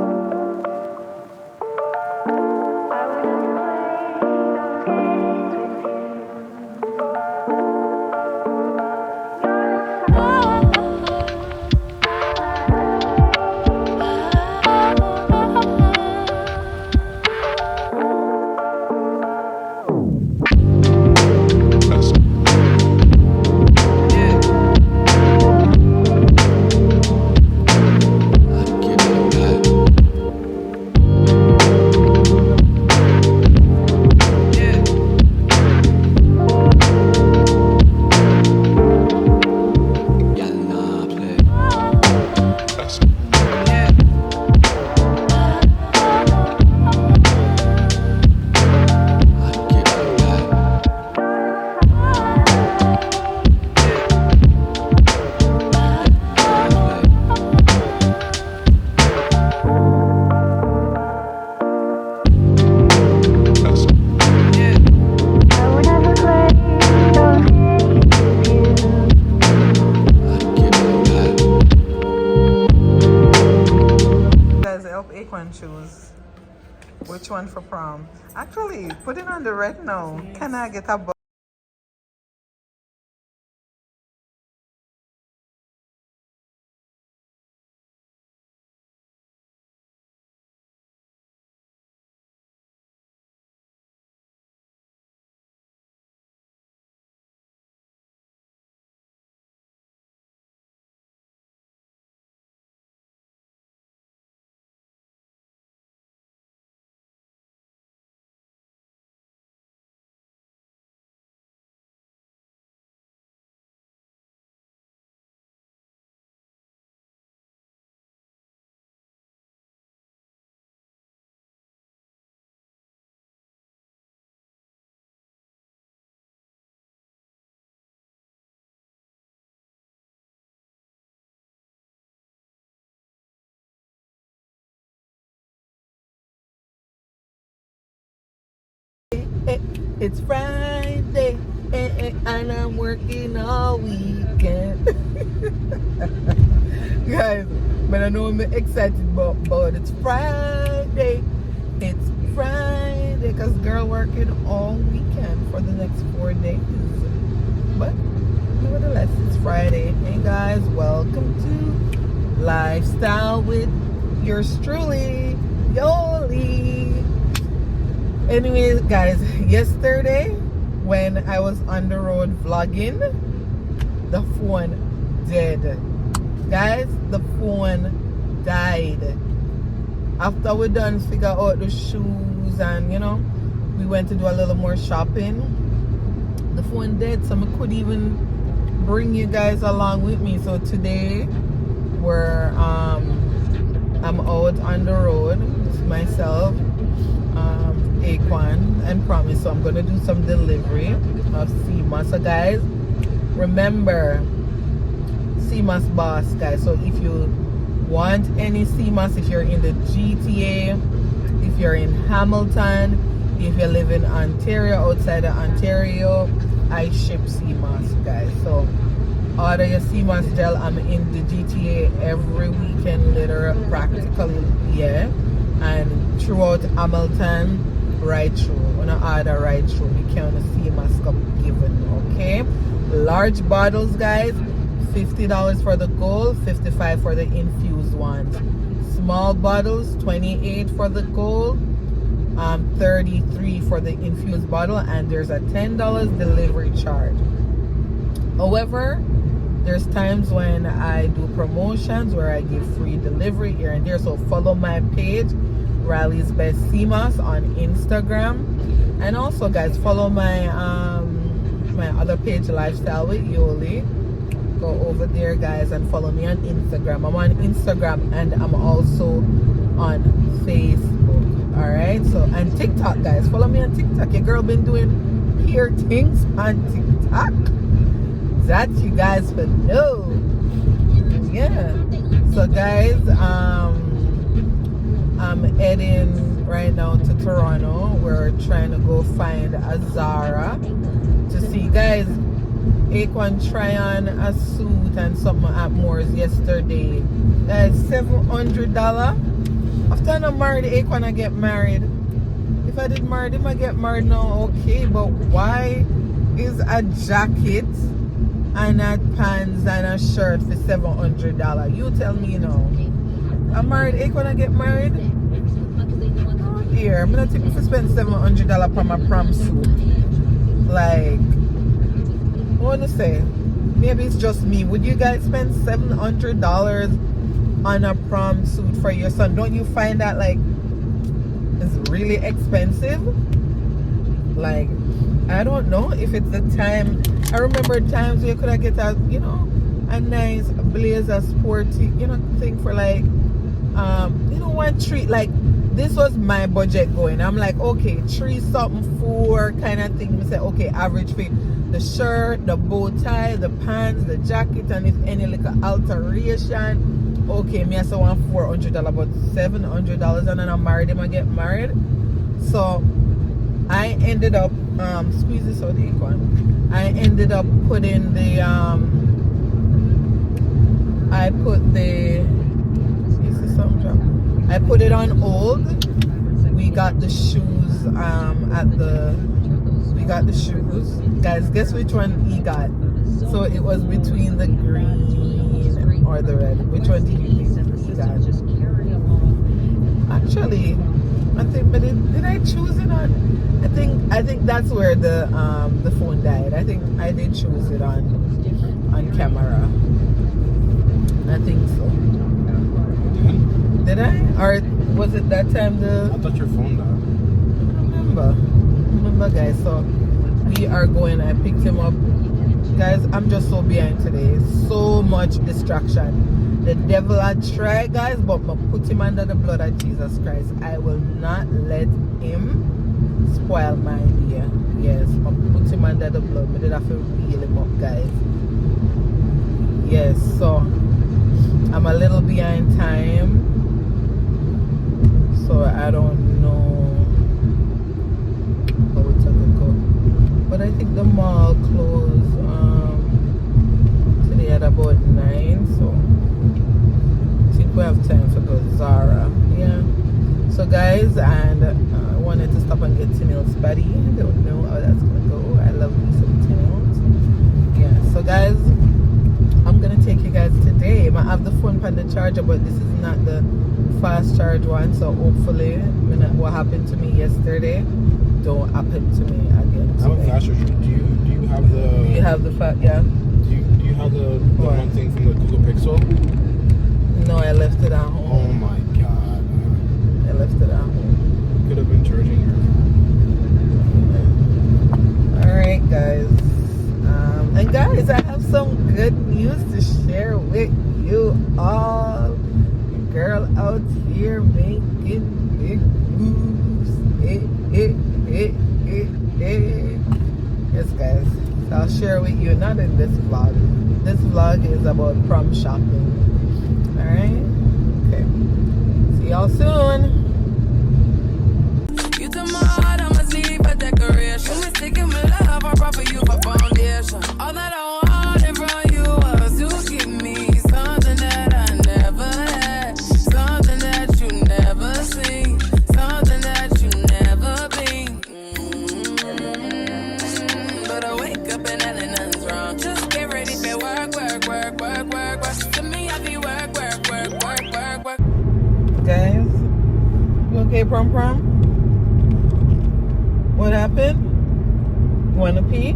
Shoes. Which one for prom? Actually, put it on the red now. Can I get a It's Friday, and I'm working all weekend. Guys, but I know I'm excited about it's Friday. It's Friday, because girl working all weekend for the next 4 days. But nevertheless, it's Friday. Hey guys, welcome to Lifestyle with yours truly, Yoli. Anyways, guys, yesterday when I was on the road vlogging, the phone dead. Guys, the phone died. After we done figure out the shoes and we went to do a little more shopping, the phone dead, so I couldn't even bring you guys along with me. So today I'm out on the road with myself, Aquan and Promise. So I'm gonna do some delivery of CMOS. So guys, remember, CMOS boss, guys. So if you want any CMOS, if you're in the GTA, if you're in Hamilton, if you live in Ontario, outside of Ontario, I ship CMOS, guys. So order your CMOS gel. I'm in the GTA every weekend, literally, practically, yeah. And throughout Hamilton, right through. When I order right through, we can CMOS come given, okay? Large bottles, guys, $50 for the gold, $55 for the infused ones. Small bottles, $28 for the gold, $33 for the infused bottle, and there's a $10 delivery charge. However, there's times when I do promotions where I give free delivery here and there. So follow my page, Riley's Best CMOS, on Instagram, and also, guys, follow my my other page, Lifestyle with Yoli. Go over there, guys, and follow me on Instagram. I'm on Instagram and I'm also on Facebook. All right, so, and TikTok, guys, follow me on TikTok. Your girl been doing hair things on TikTok that you guys will know. Yeah, so guys, I'm heading right now to Toronto. We're trying to go find a Zara to see, guys. Aquan try on a suit and something at Moore's yesterday. Guys, $700. After I'm married, Aquan I get married. If I did marry him, I get married now, okay. But why is a jacket and a pants and a shirt for $700? You tell me now. I'm married, Aquan I get married. Oh dear, I'm gonna take me to spend $700 for my prom suit. Like, I wanna say, maybe it's just me. Would you guys spend $700 on a prom suit for your son? Don't you find that like it's really expensive? Like, I don't know if it's the time. I remember times where you could have get a a nice blazer, sporty thing for like one treat. Like, this was my budget going. I'm like, okay, 3 something 4 kind of thing. We say, okay, average fee. The shirt, the bow tie, the pants, the jacket, and if any little alteration, okay, me I say want $400, but $700, and then I'm married him, I get married. So I ended up squeeze this out the one. I ended up putting the I put it on hold. We got the shoes we got the shoes. Guys, guess which one he got? So it was between the green or the red. Which one did you think he got? Actually, I think, but did I choose it on? I think that's where the phone died. I think I did choose it on camera. I think so. Did I? Or was it that time I thought your phone died. Remember, guys. So we are going. I picked him up, guys. I'm just so behind today. So much distraction. The devil I try, guys, but I put him under the blood of Jesus Christ. I will not let him spoil my day. Yes, I put him under the blood. I did have to wheel him up, guys. Yes, so I'm a little behind time. So I don't know. But about 9, so I think we have time to go Zara. Yeah. So guys, and I wanted to stop and get Tennille's body. I don't know how that's gonna go. I love me some Tennille's. Yeah. So guys, I'm gonna take you guys today. I have the phone on the charger, but this is not the fast charge one. So hopefully, what happened to me yesterday don't happen to me again. I have a fast charger. Do you have the? Do you have the yeah? Do you have the one thing from the Google Pixel? No, I left it at home. Oh my god. I left it at home. Could have been charging her. Alright guys. And guys, I have some good news to share with you all. Your girl out here making big moves. Yes guys. So I'll share with you, not in this vlog. This vlog is about prom shopping. Alright? Okay. See y'all soon. You took my heart, I must leave a decoration. Mistaken my love, I brought for you for foundation. All that I wanted from you was to give me something that I never had, something that you never seen, something that you never been. But I wake up and nothing's wrong. Just get ready for work. To me, I be work. Guys, you okay, prom? What happened? You wanna pee?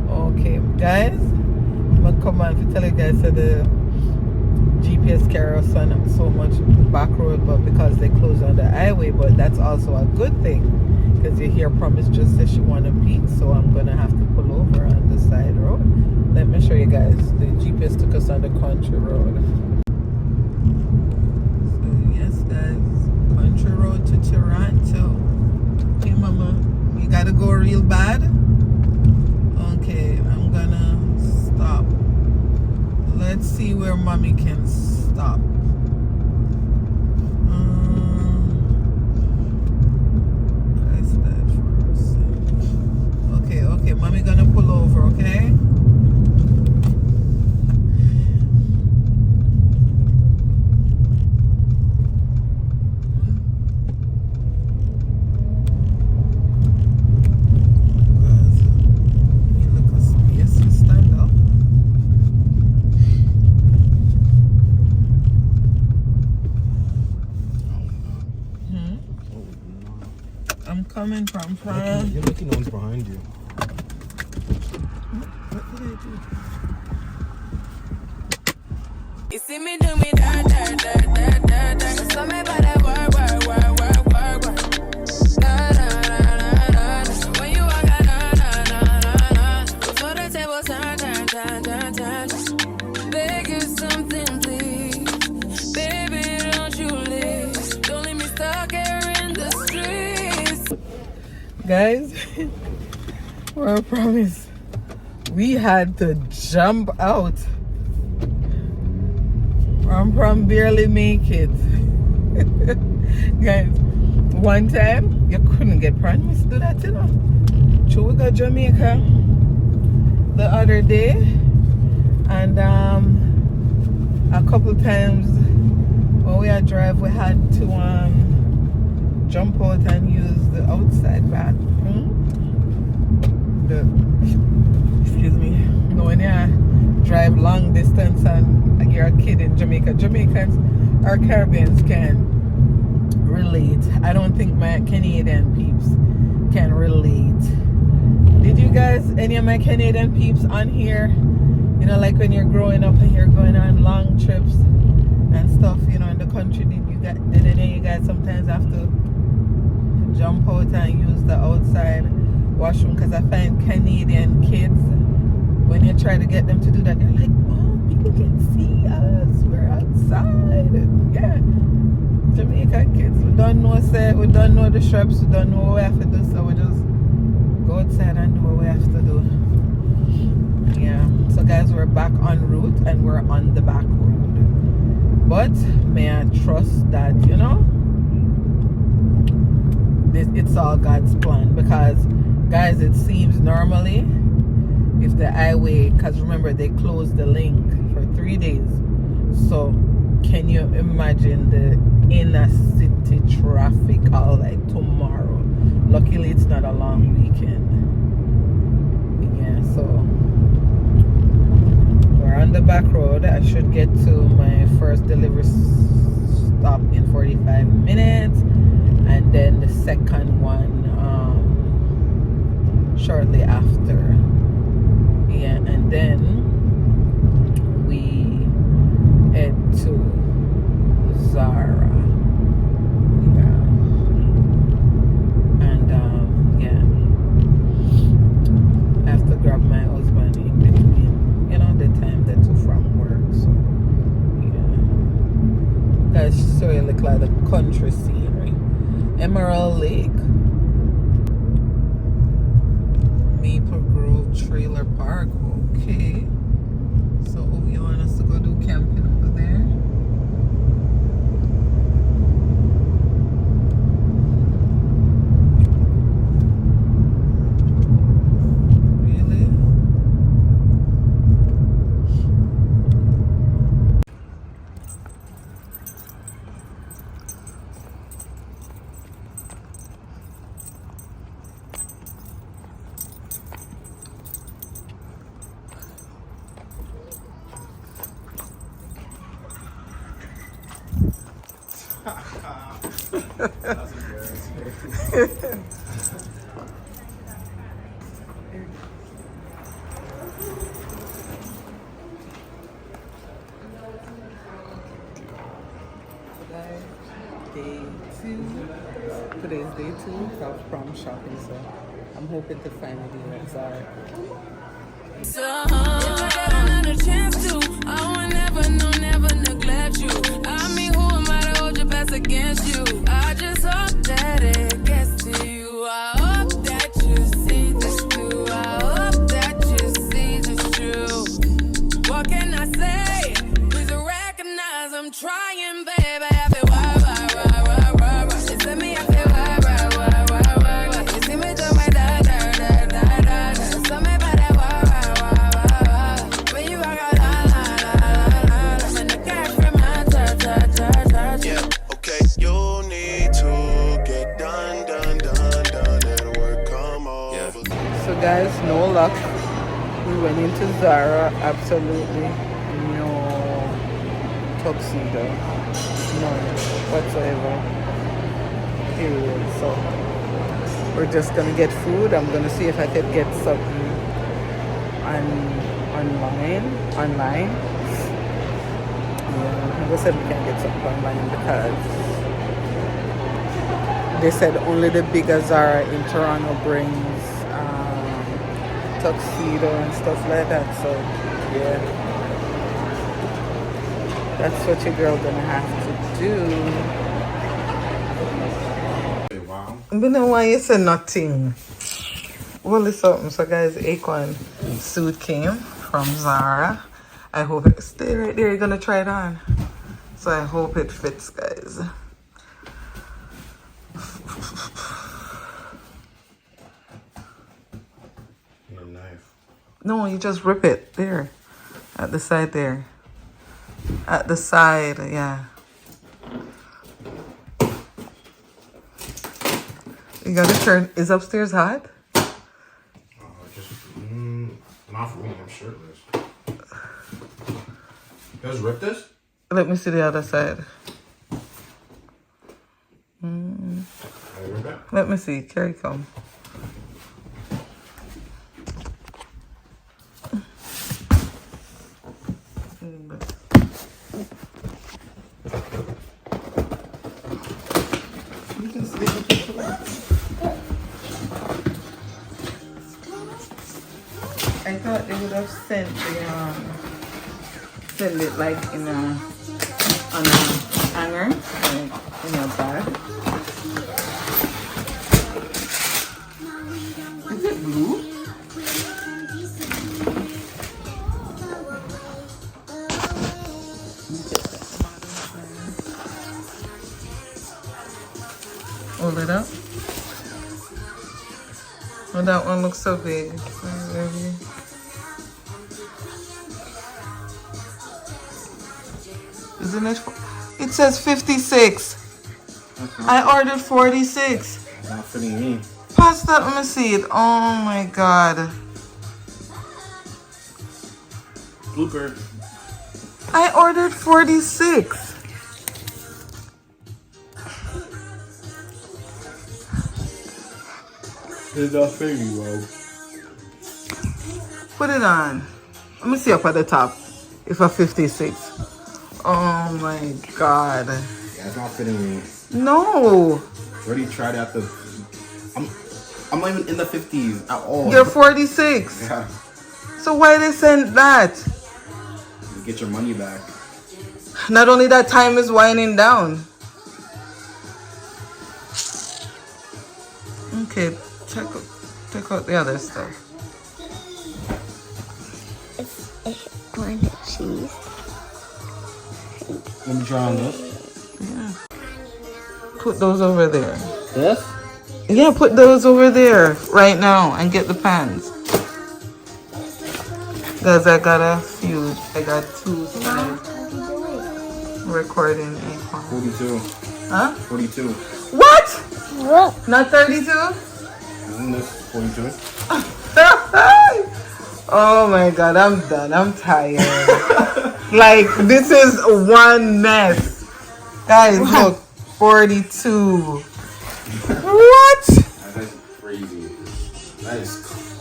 Okay, guys, I'm gonna come on to tell you guys that the GPS carry us on so much back road, but because they closed on the highway, but that's also a good thing because you hear Promise just said she wanna pee, so I'm gonna have to pull over on the side road. Let me show you guys. The GPS took us on the country road. So yes guys, country road to Toronto. Okay mama, you gotta go real bad? Okay, I'm gonna stop. Let's see where mommy can stop. Press that first. Okay, mommy gonna pull over, okay? Coming from Prom. You're looking the ones behind you. What did I do? You see me do me da. So me better work. Na. When you walk na. Before the table turn. Beg you something, please. Baby, don't you leave. Don't leave me stuck here in the streets. Guys, I promise we had to jump out. Prom barely make it. Guys, one time you couldn't get promise to do that, you know. So we got Jamaica the other day, and a couple times when we had drive, we had to jump out and use the outside bathroom. Excuse me. You know, when you drive long distance and you're a kid in Jamaica, Jamaicans or Caribbeans can relate. I don't think my Canadian peeps can relate. Did you guys, any of my Canadian peeps on here, you know, like when you're growing up and you're going on long trips and stuff, you know, in the country, did any of you guys sometimes have to jump out and use the outside washroom? Because I find Canadian kids, when you try to get them to do that, they're like, oh, people can see us, we're outside. And yeah, Jamaican kids, we don't know the shrubs, we don't know what we have to do, so we just go outside and do what we have to do. Yeah, so guys, we're back en route and we're on the back road, but may I trust that, you know, it's all God's plan, because guys, it seems normally if the highway, because remember they closed the link 3 days. So can you imagine the inner city traffic all like tomorrow? Luckily it's not a long weekend. Yeah, so we're on the back road. I should get to my first delivery stop in 45 minutes, and then the second one shortly after. Yeah, and then we head to Zara. Yeah. And yeah, I have to grab my husband in between, you know, the time that to from work. So yeah, guys, so you look like the country scenery. Emerald Lake, Maple Grove Trailer Park. Okay, so you want us to go do camping over there? Really? Day 2. Today's day 2 of prom shopping, so I'm hoping to find a deal at Zara. So, if I got another chance to, I would never, no, never neglect you. I mean, who am I to hold your best against you? I just hope that it gets to you. I hope that you see this too. I hope that you see this true. What can I say? Please recognize I'm trying, baby. I feel why. You see me, I feel why. You see me do my da. So me by that why. When you walk out, I'm in the cash from my touch. Yeah, okay, you need to get done. That'll work, come over. So guys, no luck. We went into Zara, absolutely no tuxedo, none whatsoever, period. So we're just gonna get food. I'm gonna see if I could get something online. Yeah, they said we can get something online because they said only the bigger Zara in Toronto brings tuxedo and stuff like that. So yeah, that's what your girl gonna have to do. Wow. But no, why you say nothing? Well, it's something. So guys, Acorn suit came from Zara. I hope it stay right there. You're gonna try it on. So I hope it fits, guys. Your knife. No, you just rip it there. At the side there. At the side, yeah. You gotta turn. Is upstairs hot? Not for me, I'm shirtless. You guys rip this? Let me see the other side. Can I rip it? Let me see. Carry come. I thought they would have sent the send it like in a on a hanger, like in a bag. Is it blue? Hold it up. Oh, that one looks so big. Isn't it? It says 56. I ordered 46. It's not fitting me. Pass that, let me see it. Oh my god. Blooper. I ordered 46. It's not fitting me, bro. Put it on. Let me see up at the top. If a 56. Oh my god. Yeah, it's not fitting me. No. Already tried at the. I'm not even in the 50s at all. You're 46. Yeah. So why they send that? You get your money back. Not only that, time is winding down. Okay, check out the other stuff. It's corn cheese. Let me try on this. Yeah. Put those over there. This? Yeah, put those over there right now and get the pans. Guys, I got a few. I got 2 sides. Recording. 42. Huh? 42. What? Not 32? Isn't this 42? Oh my god, I'm done. I'm tired. Like, this is one mess. Guys, look. 42. What? That is crazy. That is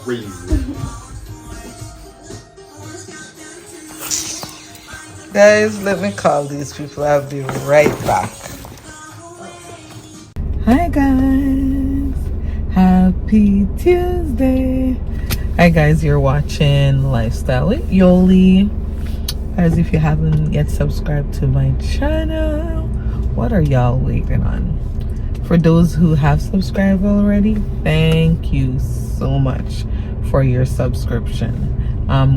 crazy. Guys, let me call these people. I'll be right back. Hi guys. Happy Tuesday. Hi guys, you're watching Lifestyle with Yoli. Guys, if you haven't yet subscribed to my channel, what are y'all waiting on? For those who have subscribed already, thank you so much for your subscription.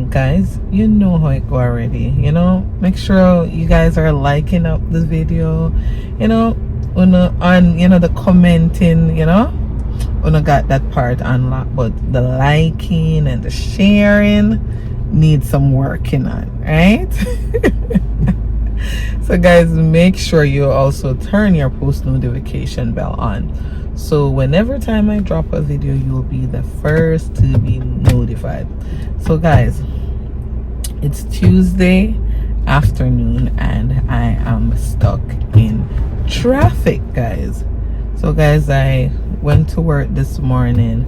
Guys, you know how it go already. You know, make sure you guys are liking up this video. You know, on the commenting. You know, got that part unlocked, but the liking and the sharing needs some working on, right? So guys, make sure you also turn your post notification bell on, so whenever time I drop a video, you'll be the first to be notified. So guys, it's Tuesday afternoon and I am stuck in traffic, guys. So guys, I went to work this morning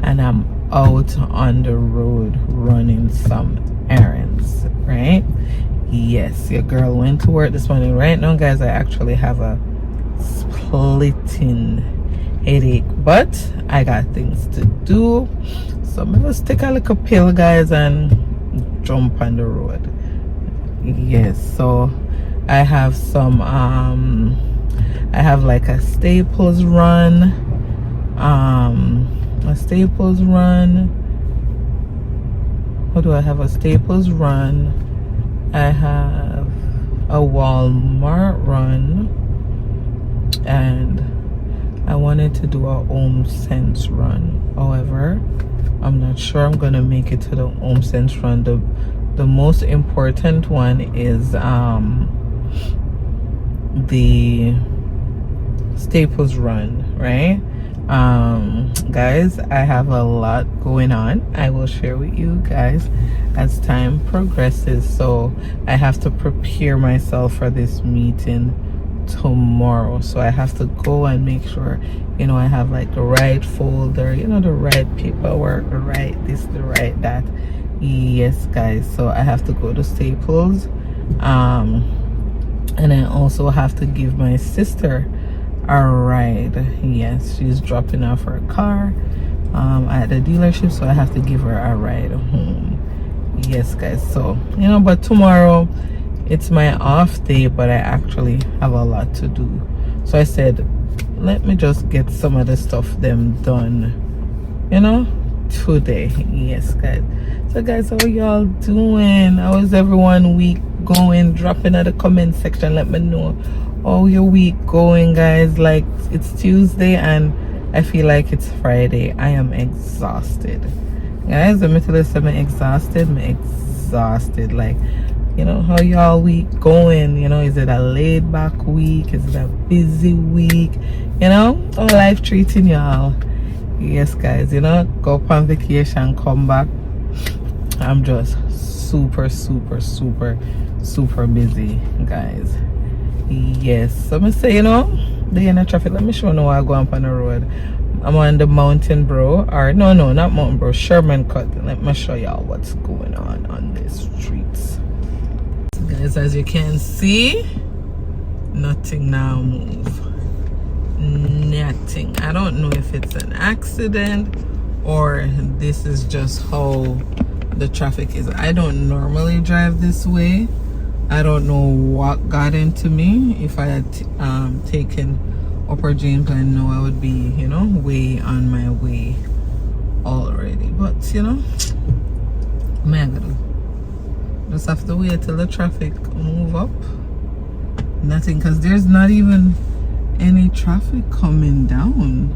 and I'm out on the road running some errands, right? Yes, your girl went to work this morning. Right now, guys, I actually have a splitting headache, but I got things to do. So I'm gonna take a little pill, guys, and jump on the road. Yes, so I have some I have like a Staples run, what do I have? A Staples run, I have a Walmart run, and I wanted to do a Home Sense run. However, I'm not sure I'm gonna make it to the Home Sense run. The most important one is the Staples run, right? Guys, I have a lot going on. I will share with you guys as time progresses. So I have to prepare myself for this meeting tomorrow, so I have to go and make sure, you know, I have like the right folder, you know, the right paperwork, the right this, the right that. Yes guys, so I have to go to Staples, and I also have to give my sister a ride. Yes, she's dropping off her car at the dealership, so I have to give her a ride home. Yes guys, so you know, but tomorrow it's my off day, but I actually have a lot to do. So I said, let me just get some of the stuff them done, you know, today. Yes guys. So guys, how y'all doing? How is everyone week going? Drop in at the comment section, let me know how your week going, guys. Like, it's Tuesday and I feel like it's Friday. I am exhausted, guys. Let me tell you something. I'm exhausted. Like, You know, how y'all week going? You know, is it a laid back week? Is it a busy week? You know, how life treating y'all? Yes, guys, you know, go up on vacation, come back. I'm just super busy, guys. Yes, so I'm gonna say, you know, the end of traffic. Let me show you how I go up on the road. I'm on the mountain, bro. Or no, not mountain, bro. Sherman Cut. Let me show y'all what's going on the streets. So guys, as you can see, nothing now move. Nothing. I don't know if it's an accident or this is just how the traffic is. I don't normally drive this way. I don't know what got into me. If I had taken Upper James, I know I would be, you know, way on my way already. But you know, man, just have to wait till the traffic move up. Nothing, because there's not even any traffic coming down.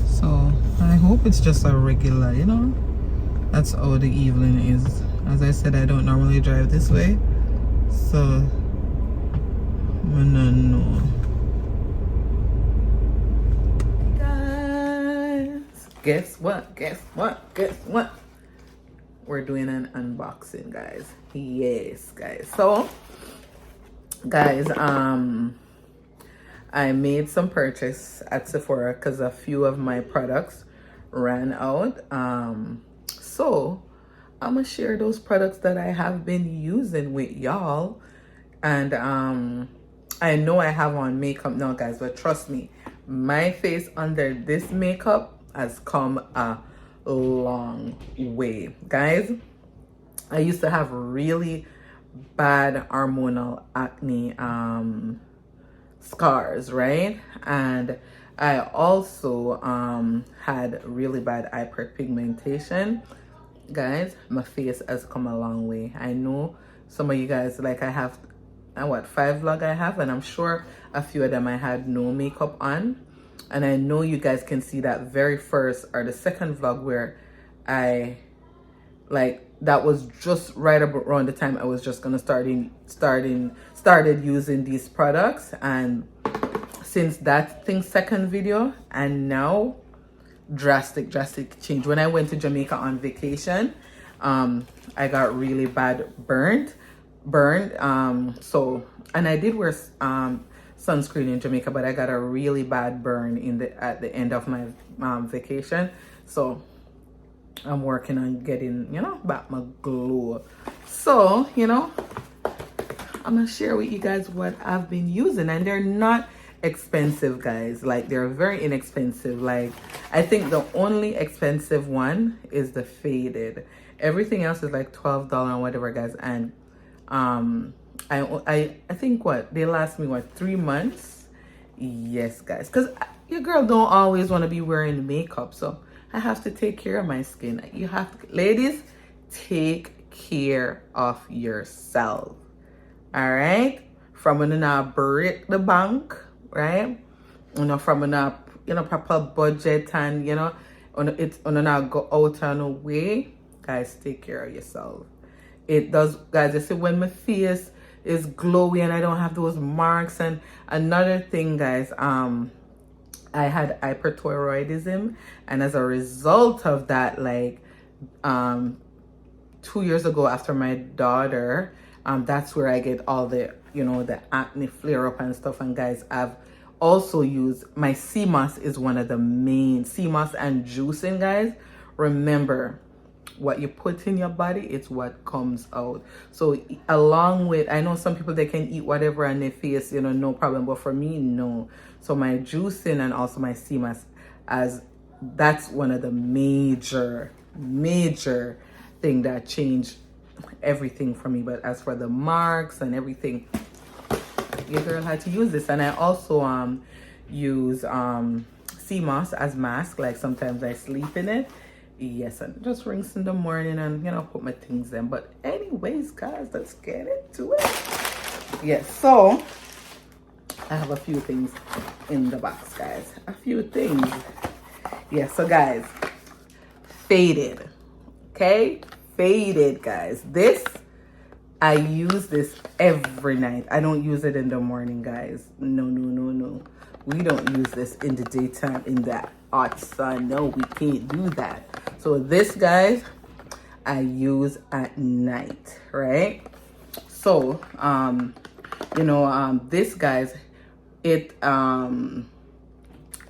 So I hope it's just a regular, you know. That's how the evening is. As I said, I don't normally drive this way, so I don't know. Guys, guess what? We're doing an unboxing, guys. Yes, guys. So guys, I made some purchase at Sephora because a few of my products ran out. So I'm gonna share those products that I have been using with y'all. And I know I have on makeup now, guys, but trust me, my face under this makeup has come a long way, guys. I used to have really bad hormonal acne scars, right? And I also had really bad hyperpigmentation. Guys, my face has come a long way. I know some of you guys, like, I have what 5 vlog I have, and I'm sure a few of them I had no makeup on. And I know you guys can see that very first or the second vlog where I, like, that was just right around the time I was just gonna started using these products. And since that second video and now, drastic change. When I went to Jamaica on vacation, I got really bad burned. So, and I did wear sunscreen in Jamaica, but I got a really bad burn at the end of my vacation. So I'm working on getting, you know, back my glow. So, you know, I'm gonna share with you guys what I've been using, and they're not expensive, guys. Like, they're very inexpensive. Like, I think the only expensive one is the Faded. Everything else is like $12 or whatever, guys. And I think what they last me 3 months. Yes, guys, because your girl don't always want to be wearing makeup, so I have to take care of my skin. You have to, ladies, take care of yourself. All right, from when I break the bank, right? You know, from when I, you know, proper budget, and you know, it's when I go out and away, guys, take care of yourself. It does, guys. I see when my face is glowy and I don't have those marks. And another thing, guys, I had hyperthyroidism, and as a result of that, like 2 years ago after my daughter, that's where I get all the, you know, the acne flare up and stuff. And guys, I've also used my sea moss, is one of the main sea moss and juicing, guys. Remember, what you put in your body, it's what comes out. So along with, I know some people, they can eat whatever on their face, you know, no problem, but for me, no. So my juicing and also my sea moss, as that's one of the major thing that changed everything for me. But as for the marks and everything, your girl had to use this. And I also use sea moss as mask. Like, sometimes I sleep in it. Yes, and just rinse in the morning and, you know, put my things in. But anyways, guys, let's get into it. Yes, so I have a few things in the box, guys. A few things. Yes, so guys, Faded. Okay, Faded, guys. This I use this every night. I don't use it in the morning, guys. No, no, no, no. We don't use this in the daytime in that hot sun. No, we can't do that. So this, guys, I use at night, right? So, you know, this, guys, it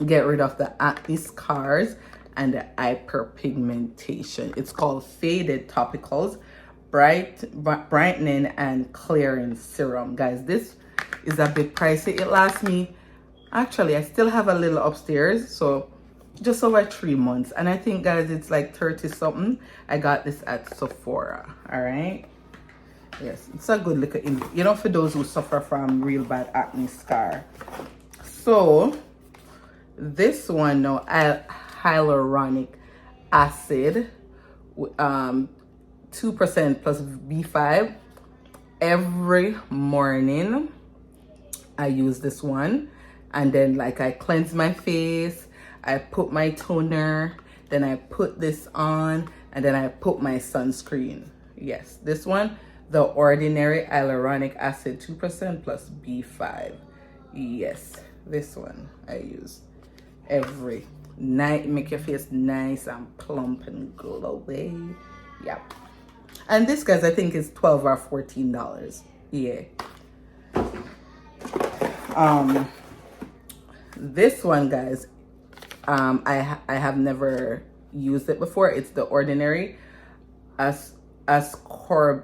get rid of the acne scars and the hyperpigmentation. It's called Faded Topicals Brightening and Clearing Serum. Guys, this is a bit pricey. It lasts me, actually, I still have a little upstairs, so just over 3 months. And I think, guys, it's like 30 something. I got this at Sephora. All right, yes, it's a good look, you know, for those who suffer from real bad acne scar. So this one now, hyaluronic acid, 2% plus B5. Every morning I use this one, and then like I cleanse my face, I put my toner, then I put this on, and then I put my sunscreen. Yes, this one, the ordinary hyaluronic acid, 2% plus B5. Yes, this one I use every night. Make your face nice and plump and glowy. Yep. And this, guys, I think is $12 or $14. Yeah. This one, guys, I have never used it before. It's the ordinary ascorb,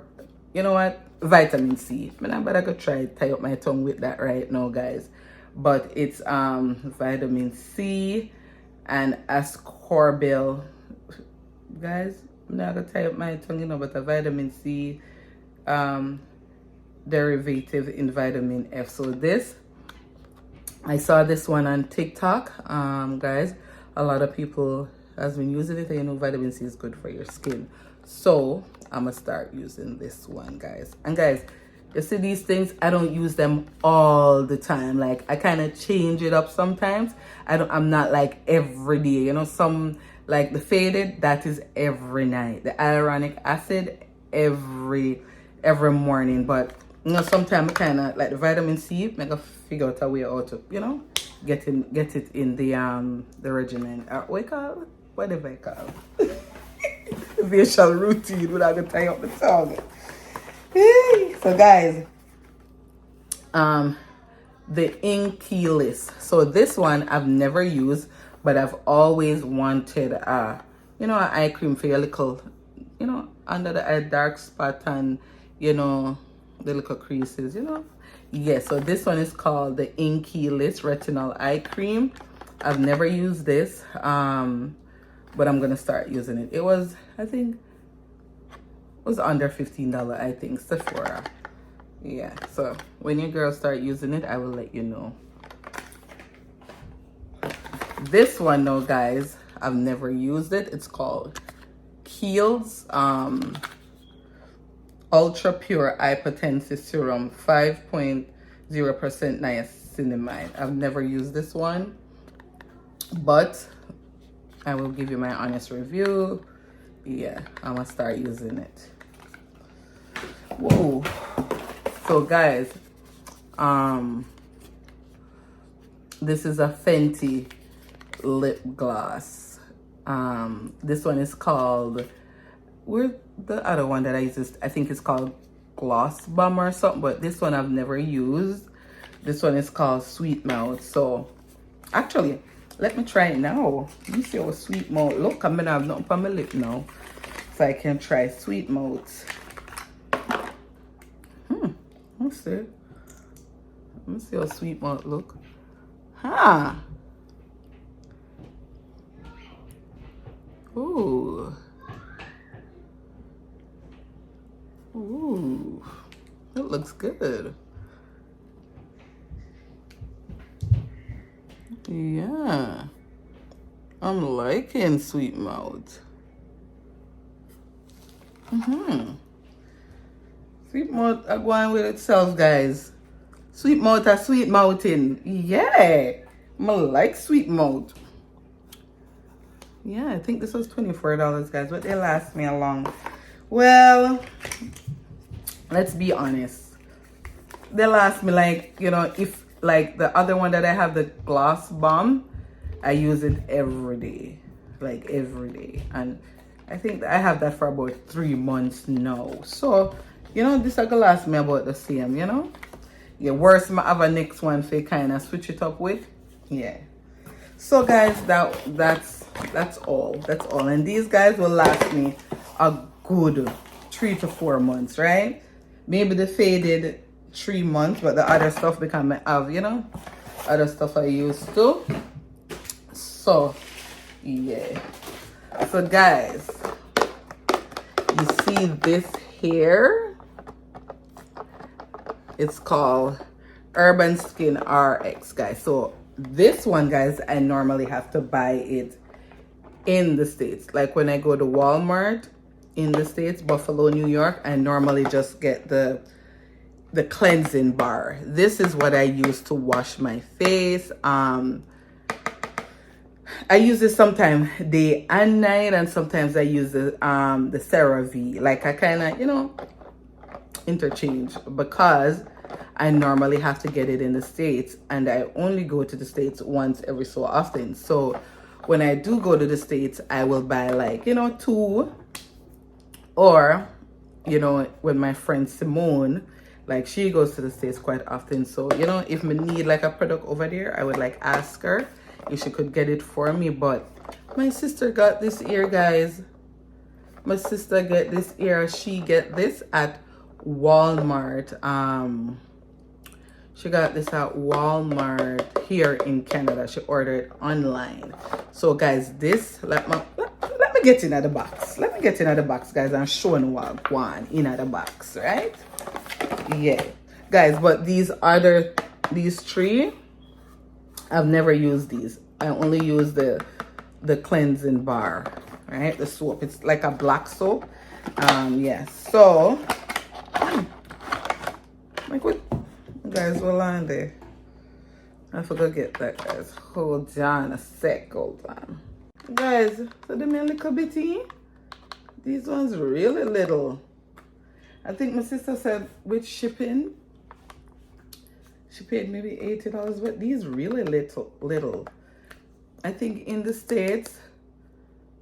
you know what, vitamin C. I'm better go try tie up my tongue with that right now, guys. But it's vitamin C and ascorbyl, guys. I'm not gonna tie up my tongue, you know, but a vitamin C derivative in vitamin F. So this, I saw this one on TikTok, guys. A lot of people has been using it, and you know vitamin C is good for your skin. So I'm gonna start using this one, guys. And guys, you see these things, I don't use them all the time. Like I kind of change it up sometimes. I'm not like every day, you know. Some like the Faded, that is every night. The hyaluronic acid every morning. But you know, sometimes I kind of like the vitamin C, make a figure out a way how to, you know, get it in the regimen. Whatever I call it. Facial routine without the tie up the tongue. So guys, the Inky List. So this one I've never used, but I've always wanted you know, an eye cream for your little, you know, under the eye dark spot and, you know, the little creases, you know. Yes, so this one is called the Inky List Retinol Eye Cream. I've never used this, but I'm gonna start using it. It was, I think, was under $15, I think, Sephora. Yeah, so when your girls start using it, I will let you know. This one, though, guys, I've never used it. It's called Kiehl's Ultra Pure Eye Potency Serum, 5.0% niacinamide. I've never used this one, but I will give you my honest review. Yeah, I'm gonna start using it. Whoa. So guys, this is a Fenty lip gloss. This one is called, where's the other one that I use? I think it's called Gloss Bomb or something, but this one I've never used. This one is called Sweet Mouth. So actually, let me try it now. Let me see how Sweet Mouth look. I'm gonna have nothing on my lip now, so I can try Sweet Mouth. Let's see. Let me see how Sweet Mouth look. Huh. Ooh. Ooh. It looks good. Yeah. I'm liking Sweet Mouth. Sweet Mouth are going with itself, guys. Sweet Mouth are sweet mouthing. Yeah. I like Sweet Mouth. Yeah, I think this was $24, guys, but they last me a long. Well, let's be honest, they last me like, you know, if like the other one that I have, the gloss bomb, I use it every day, like every day, and I think I have that for about 3 months now. So you know, this is gonna last me about the same, you know. Yeah, worse I have a next one for kind of switch it up with. Yeah. So guys, that's all, and these guys will last me a good 3 to 4 months, right? Maybe the faded 3 months, but the other stuff because I have, you know, other stuff I used to. So yeah, so guys, you see this here, it's called Urban Skin RX, guys. So this one, guys, I normally have to buy it in the States. Like when I go to Walmart in the States, Buffalo, New York, I normally just get the cleansing bar. This is what I use to wash my face. I use this sometimes day and night, and sometimes I use the CeraVe. Like I kind of, you know, interchange because I normally have to get it in the States, and I only go to the States once every so often. So when I do go to the States, I will buy like, you know, 2, or, you know, when my friend Simone, like she goes to the States quite often. So, you know, if me need like a product over there, I would like ask her if she could get it for me. But my sister got this here, guys. My sister get this here. She get this at Walmart. She got this at Walmart here in Canada. She ordered online. So guys, this let me get in the box. Let me get in the box, guys. I'm showing what one in the box, right? Yeah, guys. But these 3, I've never used these. I only use the cleansing bar, right? The soap. It's like a black soap. Yeah. So, like what, guys? Hold on there. I forgot to get that, guys. Hold on a sec. Hold on, guys. So them a little bitty. These ones really little. I think my sister said with shipping, she paid maybe $80, but these really little. I think in the States,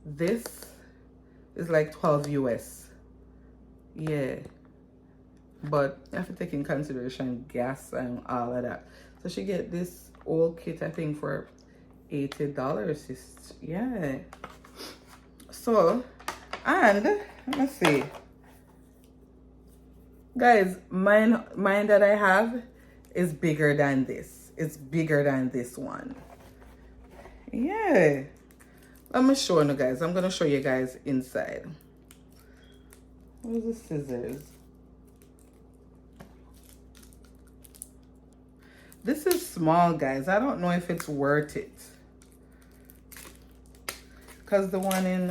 this is like 12 US. Yeah. But you have to take in consideration gas and all of that. So she get this whole kit, I think, for $80. Yeah. So, and let's see. Guys, mine that I have is bigger than this. It's bigger than this one. Yeah. Let me show you guys. I'm gonna show you guys inside. Where's the scissors? This is small, guys. I don't know if it's worth it. Cause the one in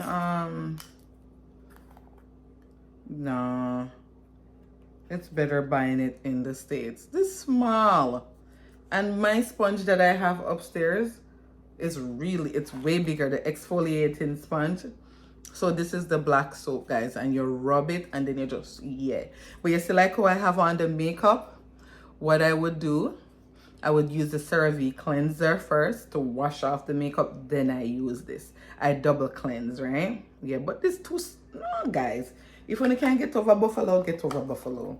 no. It's better buying it in the States. This small. And my sponge that I have upstairs is really, it's way bigger, the exfoliating sponge. So this is the black soap, guys, and you rub it and then you just, yeah. But you see, like how I have on the makeup, what I would do, I would use the CeraVe cleanser first to wash off the makeup, then I use this. I double cleanse, right? Yeah, but this too, no, guys. If you can't get over buffalo, get over buffalo.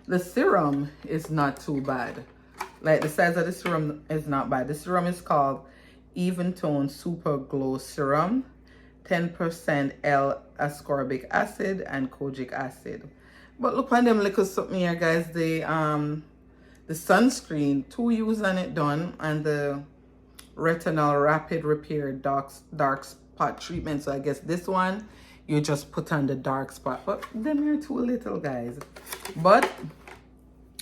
The serum is not too bad. Like the size of the serum is not bad. The serum is called Even Tone Super Glow Serum, 10% L-ascorbic acid and kojic acid. But look on them little something here, guys. The sunscreen, 2 use on it done, and the retinol rapid repair dark spot treatment. So I guess this one you just put on the dark spot, but them are too little, guys. But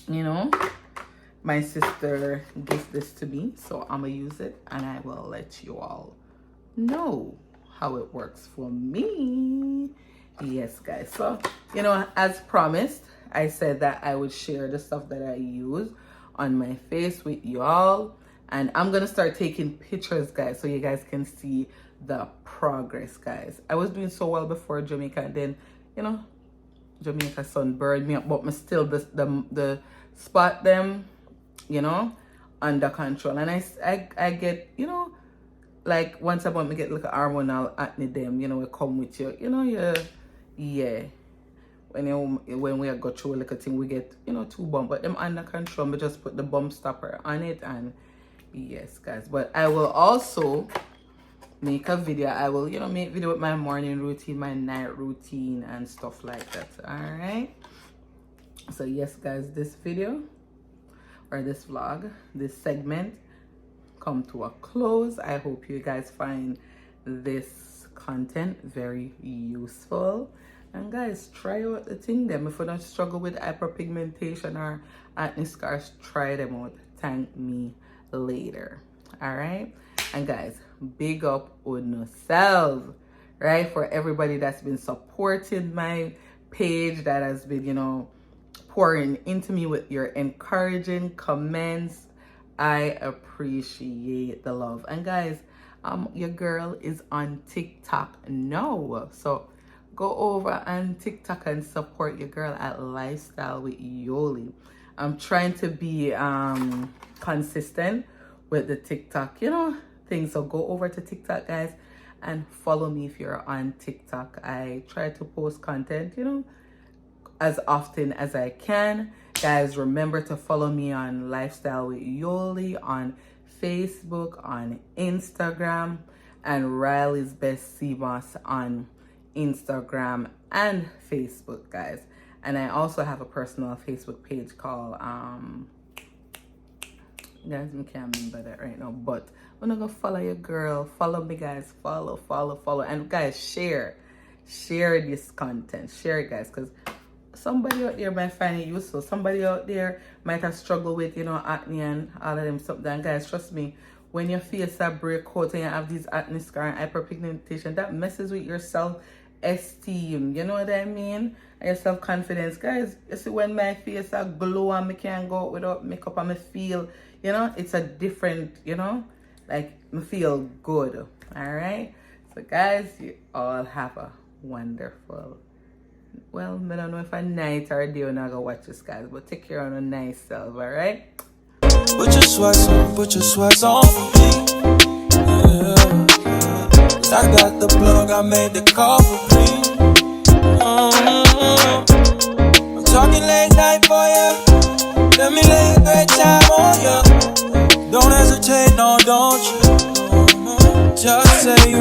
you know, my sister gave this to me, so I'm gonna use it and I will let you all know how it works for me. Yes, guys. So, you know, as promised, I said that I would share the stuff that I use on my face with you all. And I'm going to start taking pictures, guys, so you guys can see the progress, guys. I was doing so well before Jamaica, and then, you know, Jamaica sun burned me up, but me still the spot them, you know, under control. And I get, you know, like once a month me get like a hormonal acne them, you know, it come with you, you know, yeah. When we go through like a thing, we get, you know, 2 bumps, but them under control. We just put the bump stopper on it, and yes, guys. But I will also make a video. I will, you know, make video with my morning routine, my night routine, and stuff like that. All right. So yes, guys, this video or this vlog, this segment come to a close. I hope you guys find this content very useful. And guys, try out the thing them. If you don't struggle with hyperpigmentation or acne scars, try them out. Thank me later. All right. And guys, big up on yourselves, right? For everybody that's been supporting my page, that has been, you know, pouring into me with your encouraging comments. I appreciate the love. And guys, your girl is on TikTok now, so go over on TikTok and support your girl at Lifestyle with Yoli. I'm trying to be consistent with the TikTok, you know, thing. So go over to TikTok, guys, and follow me if you're on TikTok. I try to post content, you know, as often as I can. Guys, remember to follow me on Lifestyle with Yoli on Facebook, on Instagram, and Riley's Best CMOS on Instagram and Facebook, guys. And I also have a personal Facebook page called guys, I can't remember that right now, but I'm gonna go follow your girl. Follow me, guys. Follow, and guys, share this content. Share it, guys, because somebody out there might find it useful. Somebody out there might have struggled with, you know, acne and all of them stuff. And guys, trust me, when your face that break out and you have these acne scar and hyperpigmentation, that messes with your self-esteem. You know what I mean? And your self-confidence. Guys, you see when my face a glow and I can't go out without makeup and I feel, you know, it's a different, you know, like I feel good. All right? So guys, you all have a wonderful, well, I don't know if a night or a day when I go watch this, guys, but take care of your nice self, all right? Put your sweats on for me. I got the plug, I made the call for me. I'm talking late night for ya. Let me lay a great time on ya. Don't hesitate, no, don't you? Just say you